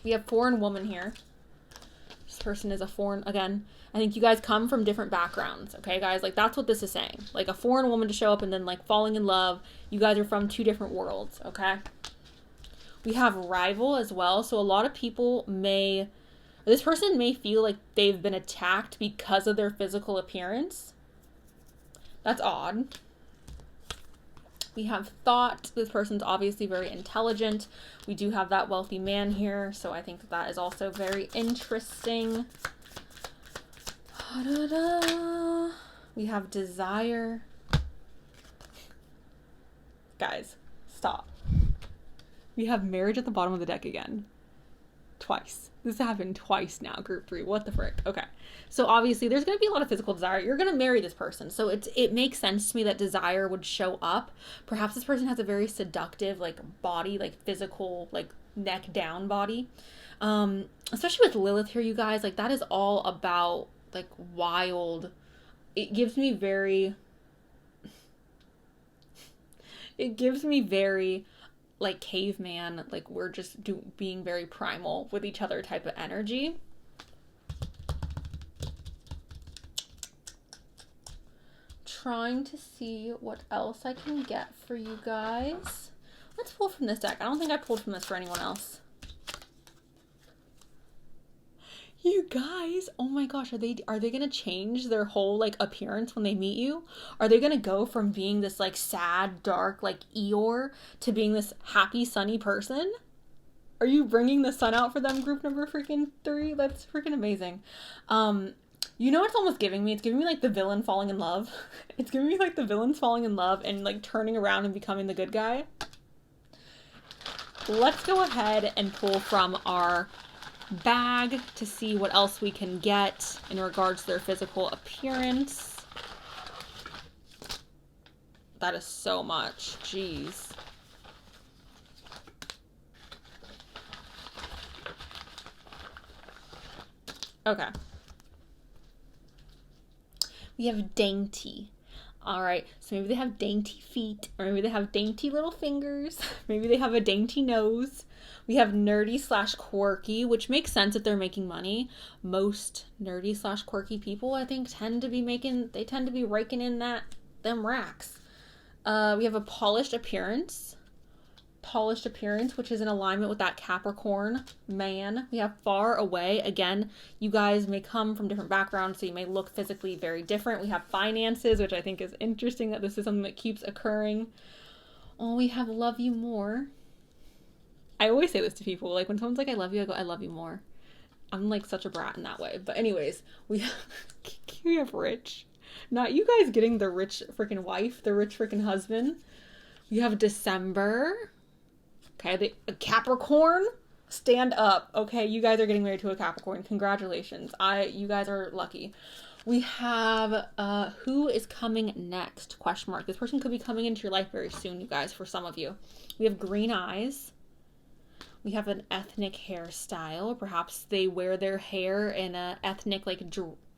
We have foreign woman here. This person is a foreign, again, I think you guys come from different backgrounds, okay, guys? Like, that's what this is saying. Like, a foreign woman to show up and then, like, falling in love. You guys are from 2 different worlds, okay? We have rival as well. So a lot of people this person may feel like they've been attacked because of their physical appearance. That's odd. We have thought. This person's obviously very intelligent. We do have that wealthy man here. So I think that is also very interesting. We have desire. Guys, stop. We have marriage at the bottom of the deck again. Twice. This happened twice now, group 3. What the frick? Okay. So obviously there's going to be a lot of physical desire. You're going to marry this person. So it makes sense to me that desire would show up. Perhaps this person has a very seductive, like, body, like, physical, like, neck down body. Especially with Lilith here, you guys. Like, that is all about, like, wild. It gives me very, like, caveman, like, we're just being very primal with each other type of energy. Trying to see what else I can get for you guys. Let's pull from this deck. I don't think I pulled from this for anyone else. You guys, oh my gosh, are they gonna change their whole, like, appearance when they meet you? Are they gonna go from being this, like, sad, dark, like, Eeyore to being this happy, sunny person? Are you bringing the sun out for them, group number freaking 3? That's freaking amazing. You know, it's almost giving me? It's giving me, like, the villain falling in love. It's giving me, like, the villains falling in love and, like, turning around and becoming the good guy. Let's go ahead and pull from our bag to see what else we can get in regards to their physical appearance. That is so much. Jeez. Okay. We have dainty. All right, so maybe they have dainty feet, or maybe they have dainty little fingers. Maybe they have a dainty nose. We have nerdy slash quirky, which makes sense if they're making money. Most nerdy slash quirky people, I think, tend to be raking in them racks. We have a polished appearance, which is in alignment with that Capricorn man. We have far away. Again, you guys may come from different backgrounds, so you may look physically very different. We have finances, which I think is interesting that this is something that keeps occurring. Oh, we have love you more. I always say this to people. Like, when someone's like, I love you, I go, I love you more. I'm like such a brat in that way. But anyways, we have rich. Not you guys getting the rich freaking wife, the rich freaking husband. We have December. Okay, a Capricorn, stand up. Okay, you guys are getting married to a Capricorn. Congratulations. You guys are lucky. We have who is coming next? Question mark. This person could be coming into your life very soon, you guys, for some of you. We have green eyes. We have an ethnic hairstyle. Perhaps they wear their hair in a ethnic, like,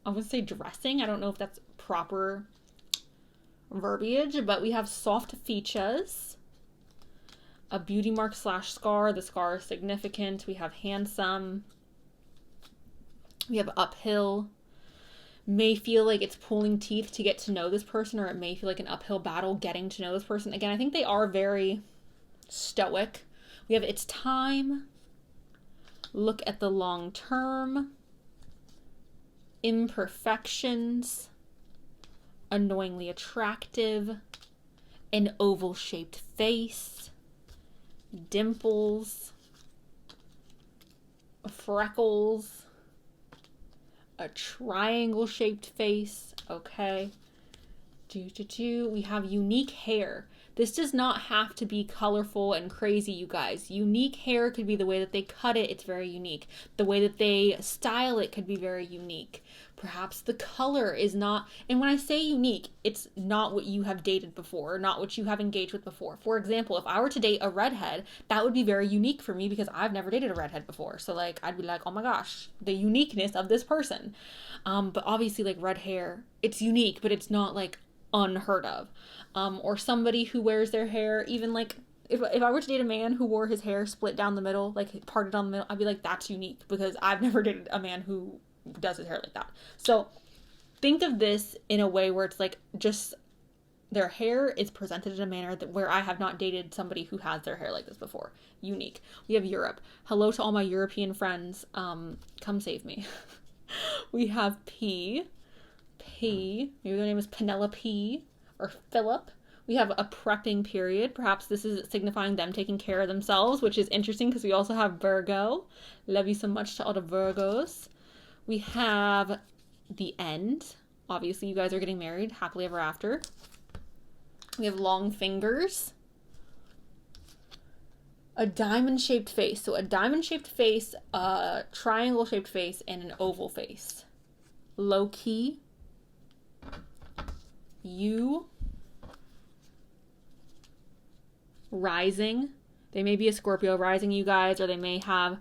I would say dressing. I don't know if that's proper verbiage, but we have soft features. A beauty mark slash scar. The scar is significant. We have handsome. We have uphill. May feel like it's pulling teeth to get to know this person, or it may feel like an uphill battle getting to know this person. Again, I think they are very stoic. We have it's time. Look at the long term. Imperfections. Annoyingly attractive. An oval shaped face. Dimples, freckles, a triangle shaped face. Okay. We have unique hair. This does not have to be colorful and crazy, you guys. Unique hair could be the way that they cut it. It's very unique. The way that they style it could be very unique. Perhaps the color is not, and when I say unique, it's not what you have dated before, not what you have engaged with before. For example, if I were to date a redhead, that would be very unique for me because I've never dated a redhead before. So like, I'd be like, oh my gosh, the uniqueness of this person. But obviously like red hair, it's unique, but it's not like unheard of. Or somebody who wears their hair, even like, if I were to date a man who wore his hair split down the middle, like parted down the middle, I'd be like, that's unique because I've never dated a man who does his hair like that. So think of this in a way where it's like just their hair is presented in a manner that where I have not dated somebody who has their hair like this before. Unique. We have Europe. Hello to all my European friends. Come save me. We have P. Maybe their name is Penelope or Philip. We have a prepping period. Perhaps this is signifying them taking care of themselves, which is interesting because we also have Virgo. Love you so much to all the Virgos. We have the end. Obviously, you guys are getting married happily ever after. We have long fingers. A diamond-shaped face. So a diamond-shaped face, a triangle-shaped face, and an oval face. Low-key. You. Rising. They may be a Scorpio rising, you guys, or they may have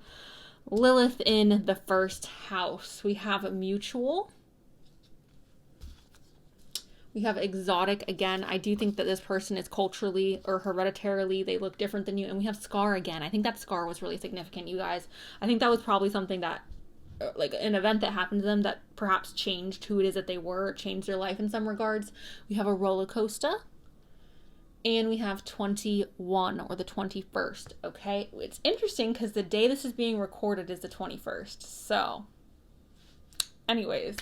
Lilith in the first house. We have mutual. We have exotic. Again, I do think that this person is culturally or hereditarily, they look different than you. And we have scar again. I think that scar was really significant, you guys. I think that was probably something that, like an event that happened to them that perhaps changed who it is that they were, changed their life in some regards. We have a roller coaster. And we have 21 or the 21st, okay? It's interesting because the day this is being recorded is the 21st. So, anyways,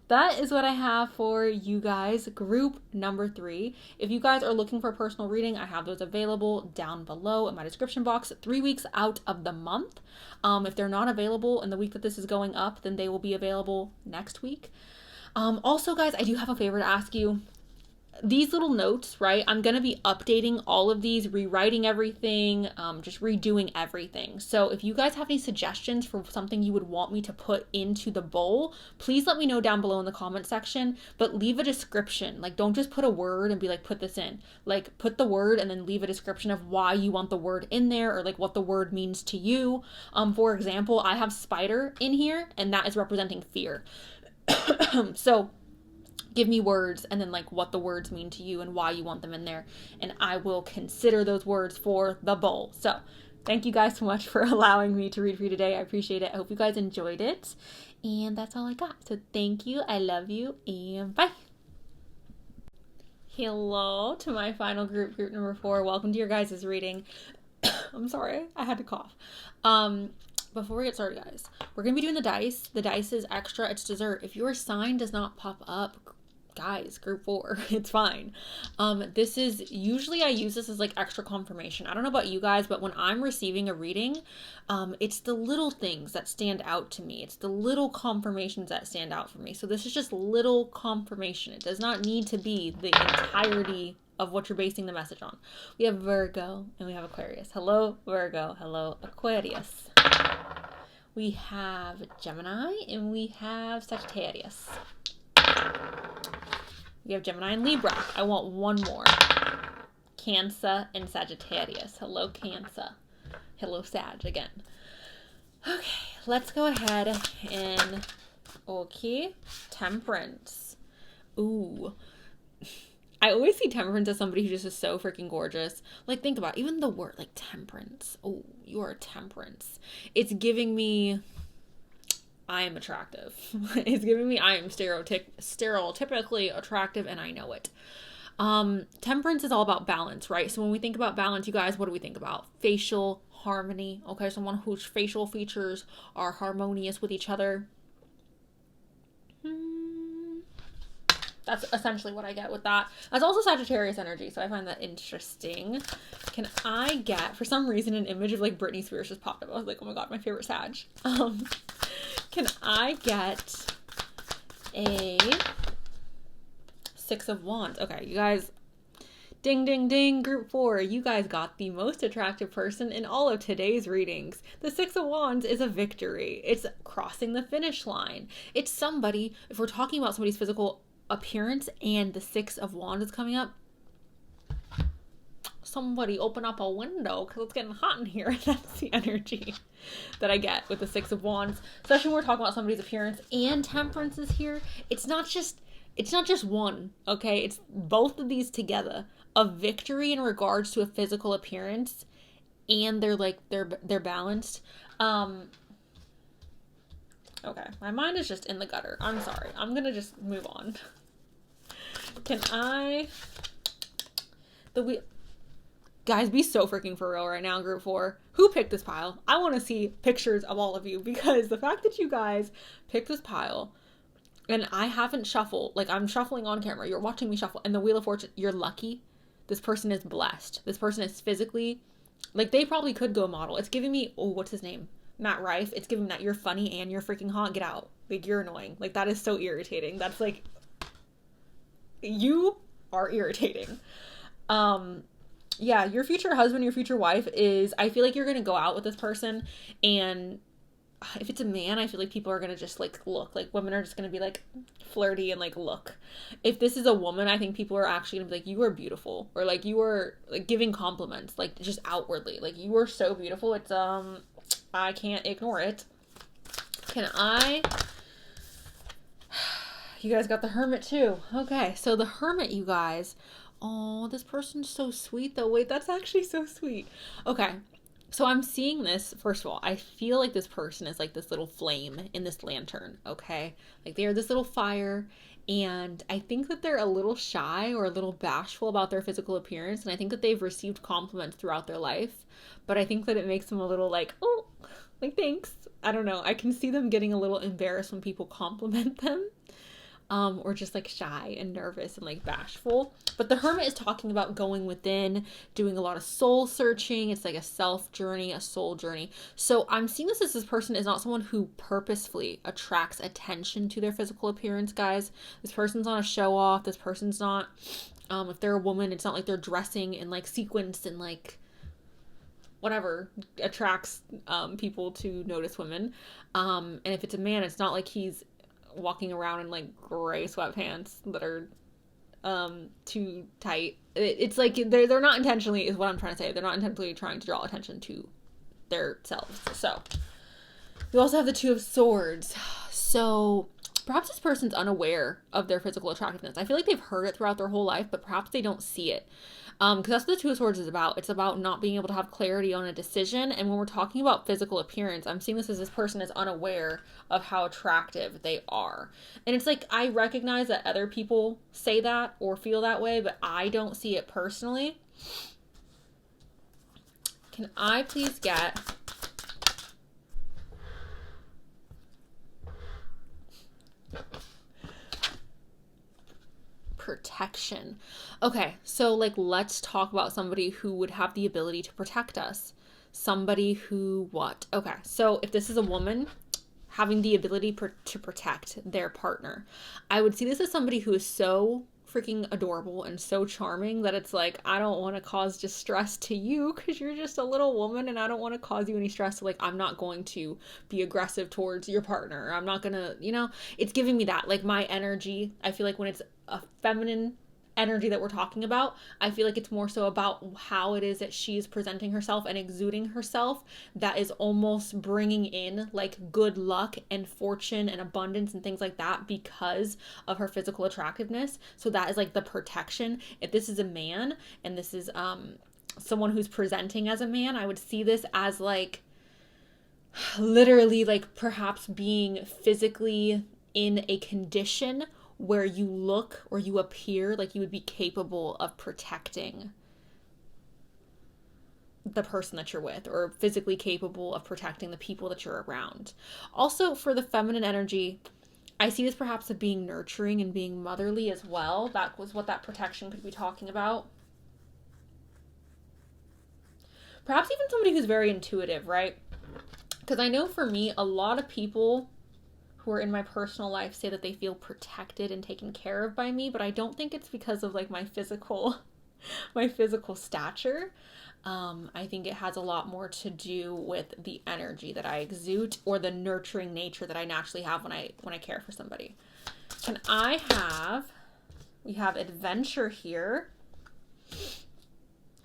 that is what I have for you guys. Group number 3. If you guys are looking for a personal reading, I have those available down below in my description box 3 weeks out of the month. If they're not available in the week that this is going up, then they will be available next week. Also, guys, I do have a favor to ask you. these little notes, right? I'm going to be updating all of these, rewriting everything, just redoing everything. So if you guys have any suggestions for something you would want me to put into the bowl, please let me know down below in the comment section, but leave a description. Like, don't just put a word and be like, put this in. Like, put the word and then leave a description of why you want the word in there, or like what the word means to you. For example, I have spider in here, and that is representing fear. So give me words and then like what the words mean to you and why you want them in there, and I will consider those words for the bowl. So thank you guys so much for allowing me to read for you today. I appreciate it. I hope you guys enjoyed it, and that's all I got. So thank you, I love you, and bye. Hello to my final group number 4. Welcome to your guys' reading. I'm sorry, I had to cough. Before we get started, guys, we're gonna be doing the dice. The dice is extra, it's dessert. If your sign does not pop up, guys, group 4, it's fine. This is, usually I use this as like extra confirmation. I don't know about you guys, but when I'm receiving a reading, it's the little things that stand out to me. It's the little confirmations that stand out for me. So this is just little confirmation. It does not need to be the entirety of what you're basing the message on. We have Virgo and we have Aquarius. Hello, Virgo. Hello, Aquarius. We have Gemini and we have Sagittarius. We have Gemini and Libra. I want one more. Cancer and Sagittarius. Hello, Cancer. Hello, Sag again. Okay, let's go ahead and... Okay, Temperance. Ooh. I always see Temperance as somebody who just is so freaking gorgeous. Like, think about it. Even the word, like, temperance. Oh, you are Temperance. It's giving me... I am attractive. It's giving me I am stereotypically attractive, and I know it. Temperance is all about balance, right? So when we think about balance, you guys, what do we think about? Facial harmony. Okay, someone whose facial features are harmonious with each other. That's essentially what I get with that. That's also Sagittarius energy, so I find that interesting. Can I get, for some reason, an image of like Britney Spears just popped up. I was like, oh my god, my favorite Sag. Can I get a 6 of Wands? Okay, you guys, ding, ding, ding, group 4. You guys got the most attractive person in all of today's readings. The 6 of Wands is a victory. It's crossing the finish line. It's somebody, if we're talking about somebody's physical appearance and the 6 of Wands is coming up, somebody open up a window because it's getting hot in here. That's the energy that I get with the 6 of Wands, especially when we're talking about somebody's appearance and Temperance is here. It's not just one, okay? It's both of these together. A victory in regards to a physical appearance, and they're balanced. Okay, my mind is just in the gutter. I'm sorry. I'm gonna just move on. Can I... Guys, be so freaking for real right now, group 4. Who picked this pile? I want to see pictures of all of you, because the fact that you guys picked this pile and I haven't shuffled, like I'm shuffling on camera, you're watching me shuffle, and the Wheel of Fortune, you're lucky. This person is blessed. This person is physically, like they probably could go model. It's giving me, oh, what's his name? Matt Rife. It's giving that you're funny and you're freaking hot. Get out. Like, you're annoying. Like, that is so irritating. That's like, you are irritating. Yeah, your future husband, your future wife is, I feel like you're going to go out with this person, and if it's a man, I feel like people are going to just like look, like women are just going to be like flirty and like look. If this is a woman, I think people are actually going to be like, you are beautiful, or like you are like giving compliments, like just outwardly, like you are so beautiful. It's, I can't ignore it. Can I... You guys got the Hermit too. Okay, so the Hermit, you guys. Oh, this person's so sweet though. Wait, that's actually so sweet. Okay, so I'm seeing this. First of all, I feel like this person is like this little flame in this lantern, okay? Like they are this little fire, and I think that they're a little shy or a little bashful about their physical appearance, and I think that they've received compliments throughout their life, but I think that it makes them a little like, oh, like thanks. I don't know. I can see them getting a little embarrassed when people compliment them. or just like shy and nervous and like bashful. But the Hermit is talking about going within, doing a lot of soul searching. It's like a self journey, a soul journey. So I'm seeing this as this person is not someone who purposefully attracts attention to their physical appearance, guys. This person's not a show off. This person's not, if they're a woman, it's not like they're dressing in like sequins and like whatever attracts people to notice women. And if it's a man, it's not like he's walking around in like gray sweatpants that are too tight. It's like they're not intentionally, is what I'm trying to say. They're not intentionally trying to draw attention to their selves. So you also have the Two of Swords. So perhaps this person's unaware of their physical attractiveness. I feel like they've heard it throughout their whole life, but perhaps they don't see it. Because that's what the Two of Swords is about. It's about not being able to have clarity on a decision. And when we're talking about physical appearance, I'm seeing this as this person is unaware of how attractive they are. And it's like, I recognize that other people say that or feel that way, but I don't see it personally. Can I please get protection? Okay, so like let's talk about somebody who would have the ability to protect us. Somebody who what? Okay, so if this is a woman having the ability to protect their partner, I would see this as somebody who is so freaking adorable and so charming that it's like, I don't want to cause distress to you because you're just a little woman and I don't want to cause you any stress. So like, I'm not going to be aggressive towards your partner. I'm not gonna, it's giving me that, like my energy. I feel like when it's a feminine energy that we're talking about, I feel like it's more so about how it is that she's presenting herself and exuding herself, that is almost bringing in like good luck and fortune and abundance and things like that because of her physical attractiveness. So that is like the protection. If this is a man and this is someone who's presenting as a man, I would see this as like literally like perhaps being physically in a condition where you look or you appear like you would be capable of protecting the person that you're with, or physically capable of protecting the people that you're around. Also, for the feminine energy, I see this perhaps of being nurturing and being motherly as well. That was what that protection could be talking about. Perhaps even somebody who's very intuitive, right? Because I know for me, a lot of people who are in my personal life say that they feel protected and taken care of by me, but I don't think it's because of like my physical stature. I think it has a lot more to do with the energy that I exude or the nurturing nature that I naturally have when I care for somebody. We have adventure here.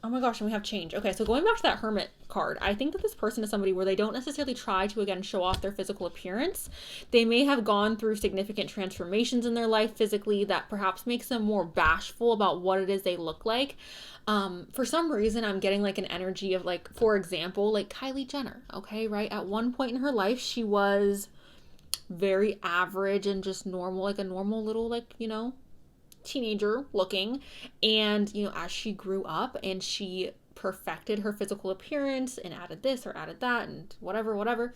Oh my gosh, and we have change. Okay, so going back to that Hermit card, I think that this person is somebody where they don't necessarily try to, again, show off their physical appearance. They may have gone through significant transformations in their life physically that perhaps makes them more bashful about what it is they look like. For some reason, I'm getting like an energy of like, for example, like Kylie Jenner, okay, right? At one point in her life, she was very average and just normal, like a normal little, like, teenager looking. And as she grew up and she perfected her physical appearance and added this or added that and whatever,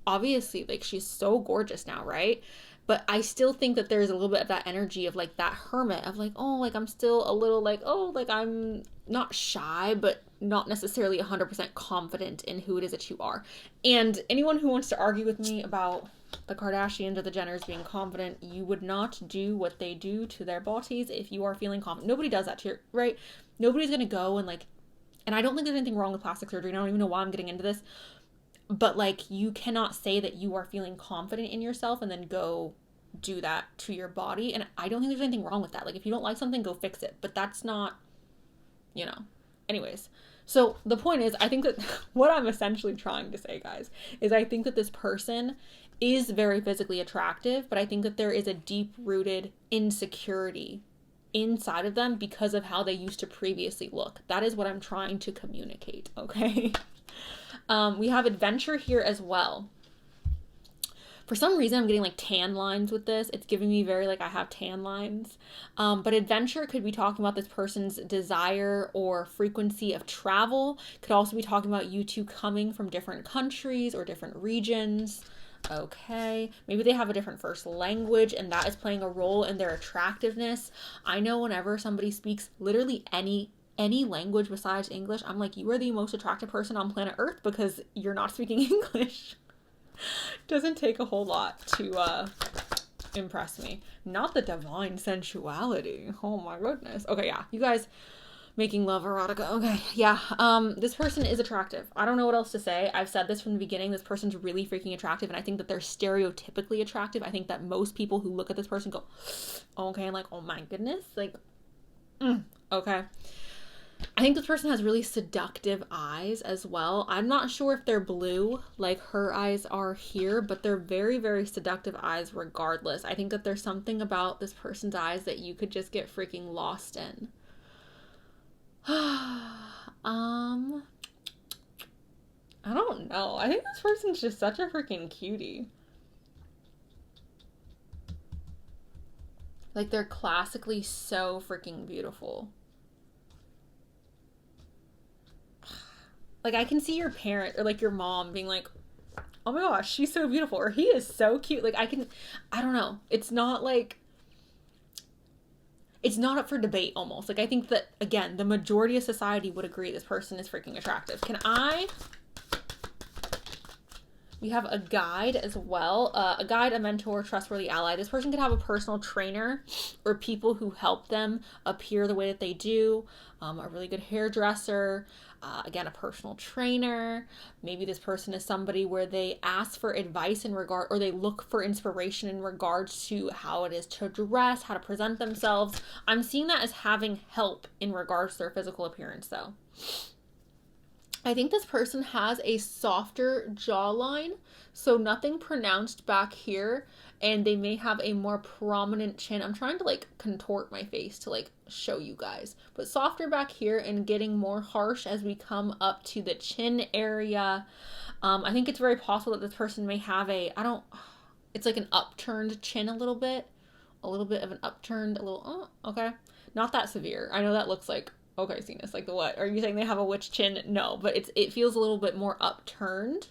obviously like she's so gorgeous now, right? But I still think that there's a little bit of that energy of like that hermit of like, oh, like I'm still a little like, oh, like I'm not shy, but not necessarily 100% confident in who it is that you are. And anyone who wants to argue with me about the Kardashians or the Jenners being confident, you would not do what they do to their bodies if you are feeling confident. Nobody does that to your, right? Nobody's going to go and like, and I don't think there's anything wrong with plastic surgery. And I don't even know why I'm getting into this, but like, you cannot say that you are feeling confident in yourself and then go do that to your body. And I don't think there's anything wrong with that. Like, if you don't like something, go fix it. But that's not, anyways. So the point is, I think that what I'm essentially trying to say, guys, is I think that this person is very physically attractive, but I think that there is a deep-rooted insecurity inside of them because of how they used to previously look. That is what I'm trying to communicate, okay? We have adventure here as well. For some reason, I'm getting like tan lines with this. It's giving me very like I have tan lines. But adventure could be talking about this person's desire or frequency of travel. Could also be talking about you two coming from different countries or different regions. Okay, maybe they have a different first language and that is playing a role in their attractiveness. I know whenever somebody speaks literally any language besides English, I'm like, you are the most attractive person on planet Earth because you're not speaking English. Doesn't take a whole lot to impress me. Not the divine sensuality. Oh my goodness. Okay, yeah. You guys making love erotica. Okay, yeah. This person is attractive. I don't know what else to say. I've said this from the beginning. This person's really freaking attractive, and I think that they're stereotypically attractive. I think that most people who look at this person go, okay, like, oh my goodness, like, okay. I think this person has really seductive eyes as well. I'm not sure if they're blue like her eyes are here, but they're very, very seductive eyes regardless. I think that there's something about this person's eyes that you could just get freaking lost in. I don't know. I think this person's just such a freaking cutie. Like, they're classically so freaking beautiful. Like, I can see your parent or like your mom being like, oh my gosh, she's so beautiful, or he is so cute. Like, I don't know. It's not like, it's not up for debate almost. Like, I think that, again, the majority of society would agree this person is freaking attractive. We have a guide as well. A guide, a mentor, trustworthy ally. This person could have a personal trainer or people who help them appear the way that they do. A really good hairdresser. Again, a personal trainer. Maybe this person is somebody where they ask for advice in regard, or they look for inspiration in regards to how it is to dress, how to present themselves. I'm seeing that as having help in regards to their physical appearance though. I think this person has a softer jawline, so nothing pronounced back here, and they may have a more prominent chin. I'm trying to like contort my face to like show you guys, but softer back here and getting more harsh as we come up to the chin area. I think it's very possible that this person may have it's like an upturned chin a little bit of an upturned, okay. Not that severe. I know that looks like, okay, Cenus, like what? Are you saying they have a witch chin? No, but it feels a little bit more upturned.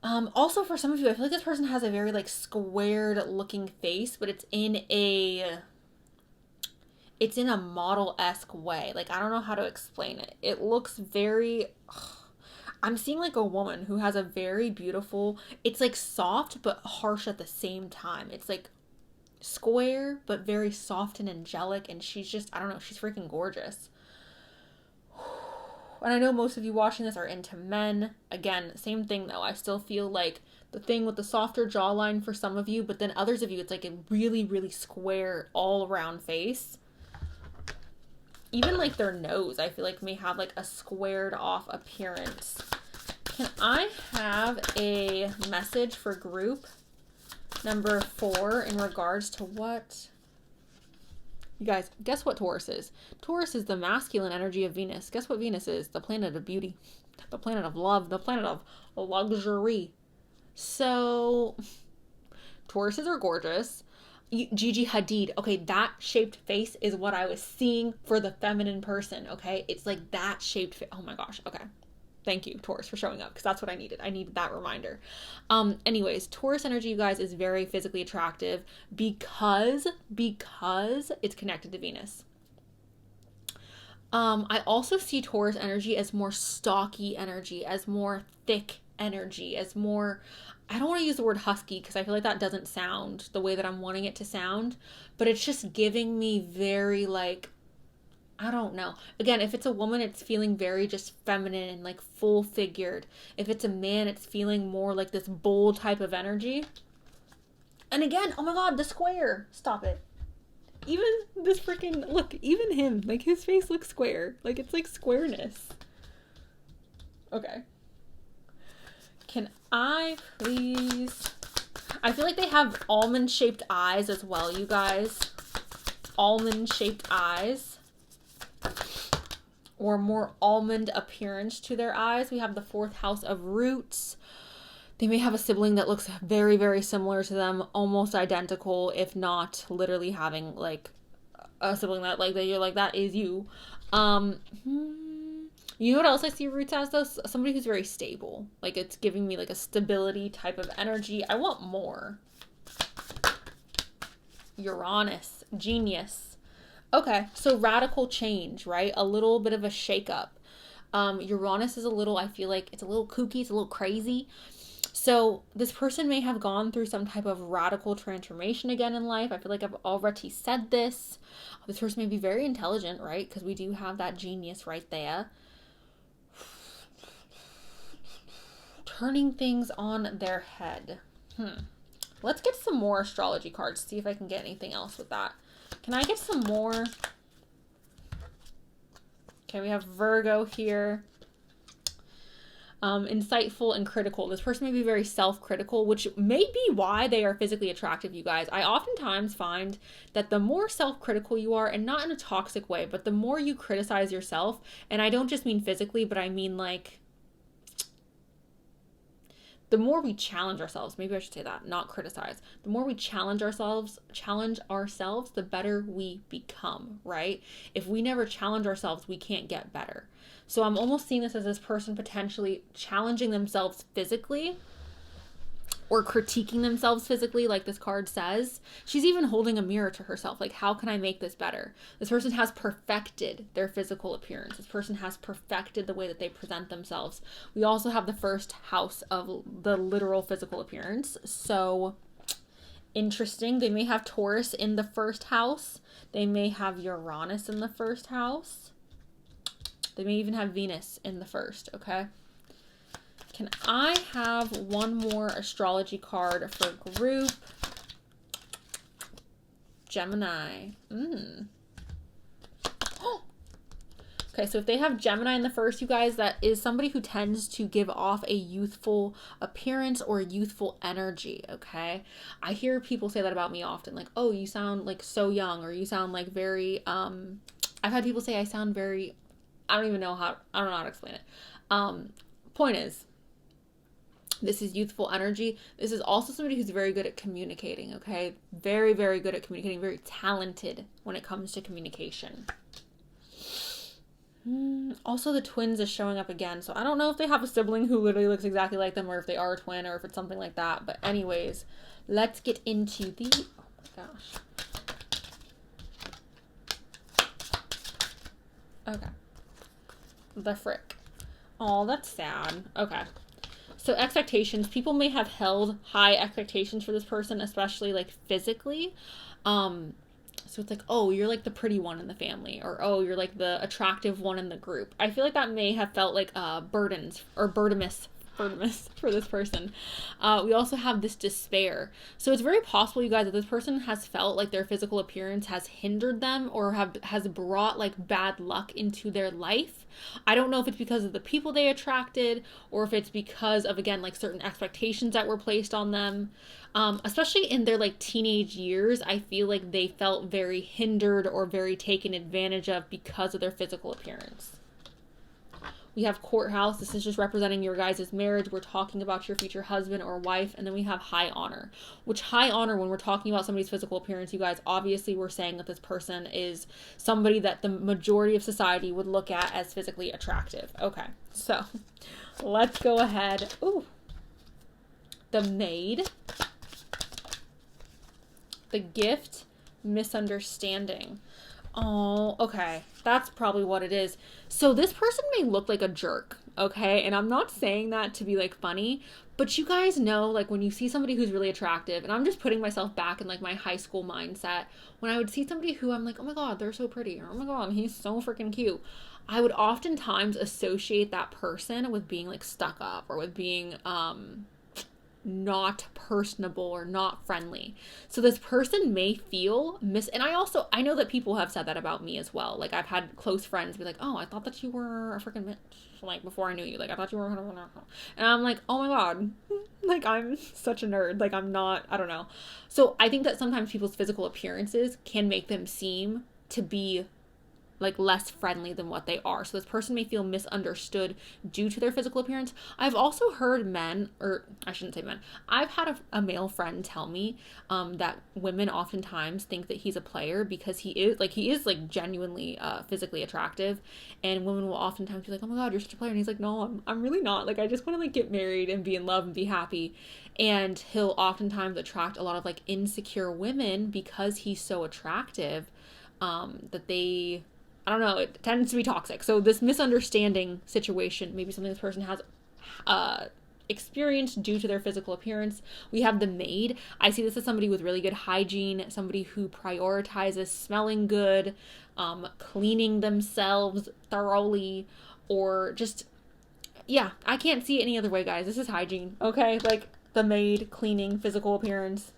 Also for some of you, I feel like this person has a very like squared looking face, but it's in a model-esque way. Like, I don't know how to explain it. It looks very, I'm seeing like a woman who has a very beautiful, it's like soft but harsh at the same time. It's like square but very soft and angelic, and she's just, I don't know, she's freaking gorgeous. And I know most of you watching this are into men. Again, same thing though. I still feel like the thing with the softer jawline for some of you, but then others of you, it's like a really, really square all around face. Even like their nose, I feel like may have like a squared off appearance. Can I have a message for group number 4 in regards to what? You guys, guess what Taurus is? Taurus is the masculine energy of Venus. Guess what Venus is? The planet of beauty, the planet of love, the planet of luxury. So, Tauruses are gorgeous. Gigi Hadid. Okay, that shaped face is what I was seeing for the feminine person, okay? It's like that shaped face. Oh my gosh, okay. Thank you, Taurus, for showing up, because that's what I needed. I needed that reminder. Anyways, Taurus energy, you guys, is very physically attractive because it's connected to Venus. I also see Taurus energy as more stocky energy, as more thick energy, as more, I don't want to use the word husky because I feel like that doesn't sound the way that I'm wanting it to sound, but it's just giving me very like, I don't know. Again, if it's a woman, it's feeling very just feminine and like full figured. If it's a man, it's feeling more like this bold type of energy. And again, oh my god, the square. Stop it. Even this freaking, look, even him, like his face looks square. Like it's like squareness. Okay. Can I please? I feel like they have almond shaped eyes as well, you guys. Almond shaped eyes. Or more almond appearance to their eyes. We have the 4th house of roots. They may have a sibling that looks very, very similar to them, almost identical, if not literally having like a sibling that like that you're like, that is you. You know what else I see roots as though? Somebody who's very stable. Like it's giving me like a stability type of energy. I want more. Uranus, genius. Okay, so radical change, right? A little bit of a shakeup. Uranus is a little, I feel like it's a little kooky, it's a little crazy. So this person may have gone through some type of radical transformation again in life. I feel like I've already said this. This person may be very intelligent, right? Because we do have that genius right there. Turning things on their head. Let's get some more astrology cards, see if I can get anything else with that. Can I get some more? Okay, we have Virgo here. Insightful and critical. This person may be very self-critical, which may be why they are physically attractive, you guys. I oftentimes find that the more self-critical you are, and not in a toxic way, but the more you criticize yourself, and I don't just mean physically, but I mean like the more we challenge ourselves, maybe I should say that, not criticize. The more we challenge ourselves, the better we become, right? If we never challenge ourselves, we can't get better. So I'm almost seeing this as this person potentially challenging themselves physically or critiquing themselves physically, like this card says. She's even holding a mirror to herself. Like, how can I make this better? This person has perfected their physical appearance. This person has perfected the way that they present themselves. We also have the first house of the literal physical appearance. So interesting. They may have Taurus in the first house. They may have Uranus in the first house. They may even have Venus in the first, okay? Can I have one more astrology card for group? Gemini. Okay, so if they have Gemini in the first, you guys, that is somebody who tends to give off a youthful appearance or youthful energy, okay? I hear people say that about me often, like, oh, you sound like so young, or you sound like very, I've had people say I sound very, I don't know how to explain it. Point is, this is youthful energy. This is also somebody who's very good at communicating, okay? Very, very good at communicating, very talented when it comes to communication. Also, the twins is showing up again. So I don't know if they have a sibling who literally looks exactly like them, or if they are a twin, or if it's something like that. But anyways, let's get into the, oh my gosh. Okay. The frick. Oh, that's sad. Okay. So expectations. People may have held high expectations for this person, especially like physically. So it's like, oh, you're like the pretty one in the family, or oh, you're like the attractive one in the group. I feel like that may have felt like burdens or burdemus for this person. We also have this despair. So it's very possible, you guys, that this person has felt like their physical appearance has hindered them or has brought like bad luck into their life. I don't know if it's because of the people they attracted or if it's because of, again, like certain expectations that were placed on them. Especially in their like teenage years, I feel like they felt very hindered or very taken advantage of because of their physical appearance. We have courthouse. This is just representing your guys' marriage. We're talking about your future husband or wife. And then we have high honor, which high honor, when we're talking about somebody's physical appearance, you guys, obviously we're saying that this person is somebody that the majority of society would look at as physically attractive. Okay, so let's go ahead. Ooh, the maid, the gift, misunderstanding. Oh, okay. That's probably what it is. So this person may look like a jerk, okay? And I'm not saying that to be like funny, but you guys know, like when you see somebody who's really attractive, and I'm just putting myself back in like my high school mindset, when I would see somebody who I'm like, oh my God, they're so pretty, or oh my God, he's so freaking cute, I would oftentimes associate that person with being like stuck up or with being, not personable or not friendly. So this person may feel and I know that people have said that about me as well. Like I've had close friends be like, oh, I thought that you were a freaking bitch. Like before I knew you, like I thought you were, and I'm like, oh my God, like I'm such a nerd. Like I'm not, I don't know. So I think that sometimes people's physical appearances can make them seem to be like less friendly than what they are. So this person may feel misunderstood due to their physical appearance. I've also heard men, or I shouldn't say men, I've had a male friend tell me that women oftentimes think that he's a player because he is like genuinely physically attractive, and women will oftentimes be like, oh my god, you're such a player, and he's like, no, I'm really not, like I just want to like get married and be in love and be happy. And he'll oftentimes attract a lot of like insecure women because he's so attractive, that they, I don't know, it tends to be toxic. So this misunderstanding situation, maybe something this person has experienced due to their physical appearance. We have the maid. I see this as somebody with really good hygiene, somebody who prioritizes smelling good, cleaning themselves thoroughly, or just, yeah, I can't see it any other way, guys. This is hygiene, okay? Like the maid, cleaning, physical appearance,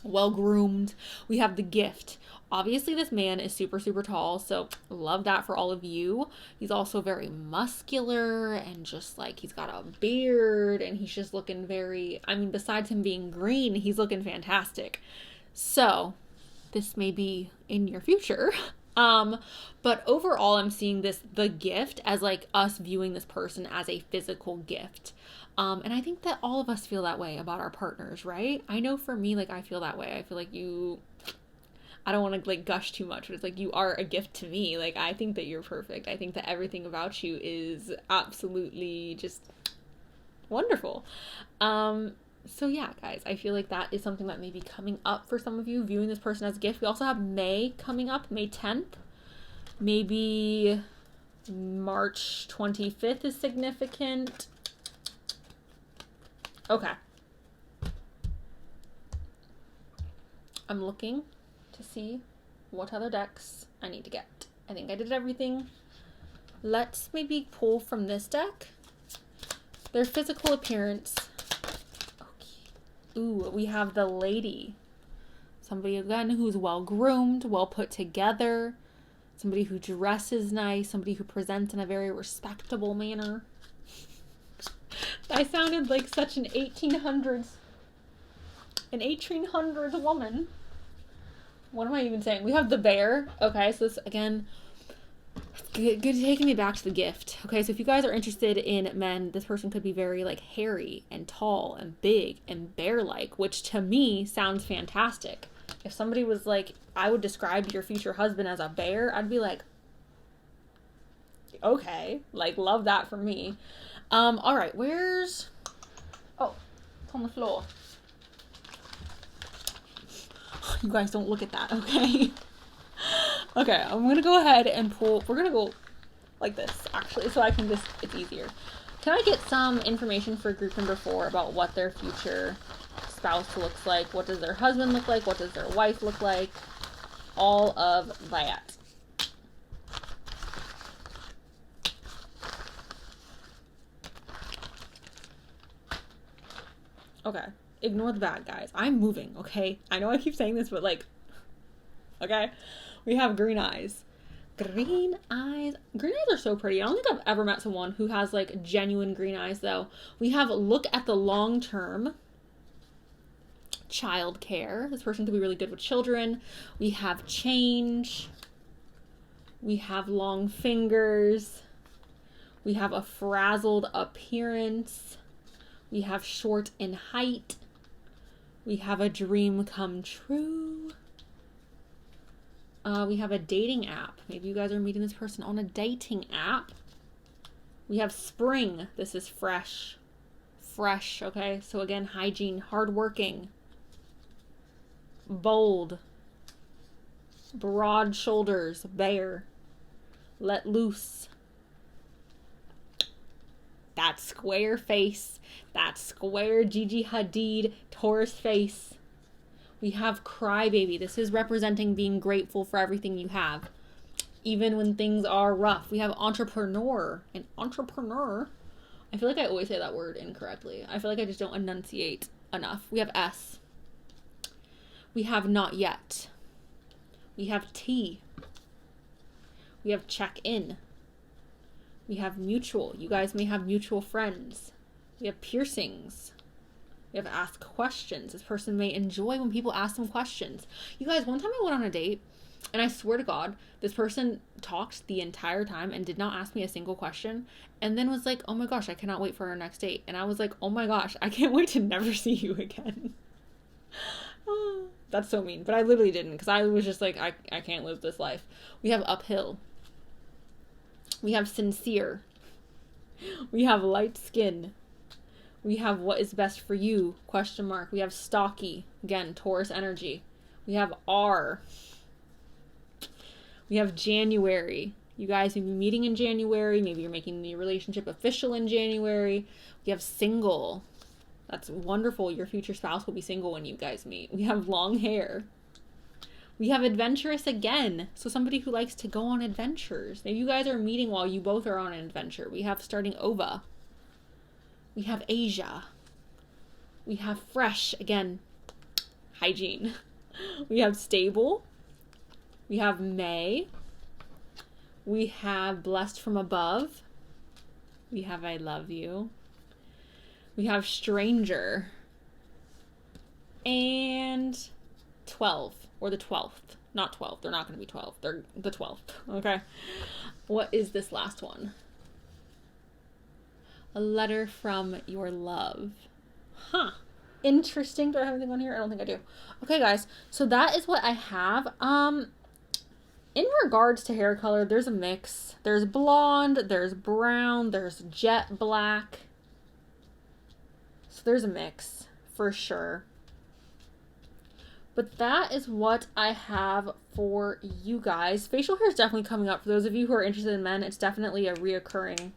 well groomed. We have the gift. Obviously, this man is super, super tall, so love that for all of you. He's also very muscular and just like he's got a beard and he's just looking very, I mean, besides him being green, he's looking fantastic. So this may be in your future. But overall, I'm seeing the gift as like us viewing this person as a physical gift. And I think that all of us feel that way about our partners, right? I know for me, like I feel that way. I feel like I don't want to like gush too much, but it's like you are a gift to me. Like I think that you're perfect. I think that everything about you is absolutely just wonderful. So yeah, guys, I feel like that is something that may be coming up for some of you, viewing this person as a gift. We also have May coming up, May 10th. Maybe March 25th is significant. Okay. I'm looking to see what other decks I need to get. I think I did everything. Let's maybe pull from this deck. Their physical appearance. Okay. Ooh, we have the lady. Somebody, again, who's well-groomed, well put together. Somebody who dresses nice. Somebody who presents in a very respectable manner. I sounded like such an 1800s woman. What am I even saying? We have the bear. Okay, so this, again, good taking me back to the gift. Okay, so if you guys are interested in men, this person could be very, like, hairy and tall and big and bear-like, which to me sounds fantastic. If somebody was like, I would describe your future husband as a bear, I'd be like, okay, like, love that for me. All right, where's... Oh, it's on the floor. You guys don't look at that, okay? Okay, I'm gonna go ahead and pull... We're gonna go like this, actually, so I can just... It's easier. Can I get some information for group number 4 about what their future spouse looks like? What does their husband look like? What does their wife look like? All of that. Okay. Ignore the bad guys. I'm moving, okay? I know I keep saying this, but like... Okay? We have green eyes. Green eyes. Green eyes are so pretty. I don't think I've ever met someone who has like genuine green eyes though. We have look at the long term. Child care. This person could be really good with children. We have change. We have long fingers. We have a frazzled appearance. We have short in height. We have a dream come true. We have a dating app. Maybe you guys are meeting this person on a dating app. We have spring. This is fresh. Fresh, okay? So again, hygiene, hardworking, bold, broad shoulders, bear, let loose. That square face, that square Gigi Hadid Taurus face. We have crybaby. This is representing being grateful for everything you have, even when things are rough. We have entrepreneur. An entrepreneur. I feel like I always say that word incorrectly. I feel like I just don't enunciate enough. We have S. We have not yet. We have T. We have check in. We have mutual. You guys may have mutual friends. We have piercings. We have ask questions. This person may enjoy when people ask them questions. You guys, one time I went on a date And I swear to God, this person talked the entire time and did not ask me a single question. And then was like, oh my gosh, I cannot wait for our next date. And I was like, oh my gosh, I can't wait to never see you again. That's so mean. But I literally didn't, because I was just like, I can't live this life. We have uphill. We have sincere. We have light skin. We have what is best for you, ? We have stocky. Again, Taurus energy. We have R. We have January. You guys may be meeting in January. Maybe you're making the relationship official in January. We have single. That's wonderful. Your future spouse will be single when you guys meet. We have long hair. We have adventurous again. So somebody who likes to go on adventures. Maybe you guys are meeting while you both are on an adventure. We have starting ova. We have Asia. We have fresh. Again, hygiene. We have stable. We have May. We have blessed from above. We have I love you. We have stranger. And 12, or the 12th. Not 12. They're not going to be 12. They're the 12th. Okay. What is this last one? A letter from your love. Huh. Interesting. Do I have anything on here? I don't think I do. Okay, guys. So that is what I have. In regards to hair color, there's a mix. There's blonde, there's brown, there's jet black. So there's a mix for sure. But that is what I have for you guys. Facial hair is definitely coming up. For those of you who are interested in men, it's definitely a reoccurring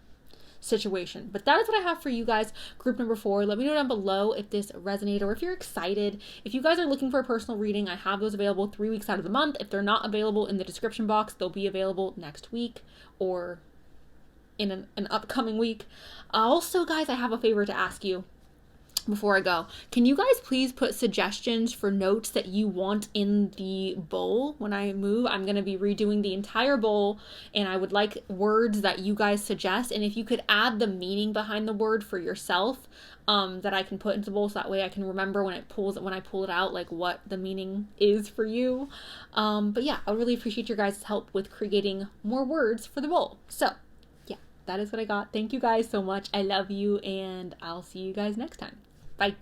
situation. But that is what I have for you guys. Group number 4. Let me know down below if this resonated or if you're excited. If you guys are looking for a personal reading, I have those available 3 weeks out of the month. If they're not available in the description box, they'll be available next week or in an upcoming week. Also, guys, I have a favor to ask you before I go. Can you guys please put suggestions for notes that you want in the bowl when I move? I'm going to be redoing the entire bowl, and I would like words that you guys suggest. And if you could add the meaning behind the word for yourself, that I can put into the bowl, so that way I can remember when I pull it out, like what the meaning is for you. But yeah, I really appreciate your guys' help with creating more words for the bowl. So yeah, that is what I got. Thank you guys so much. I love you, and I'll see you guys next time. Bye.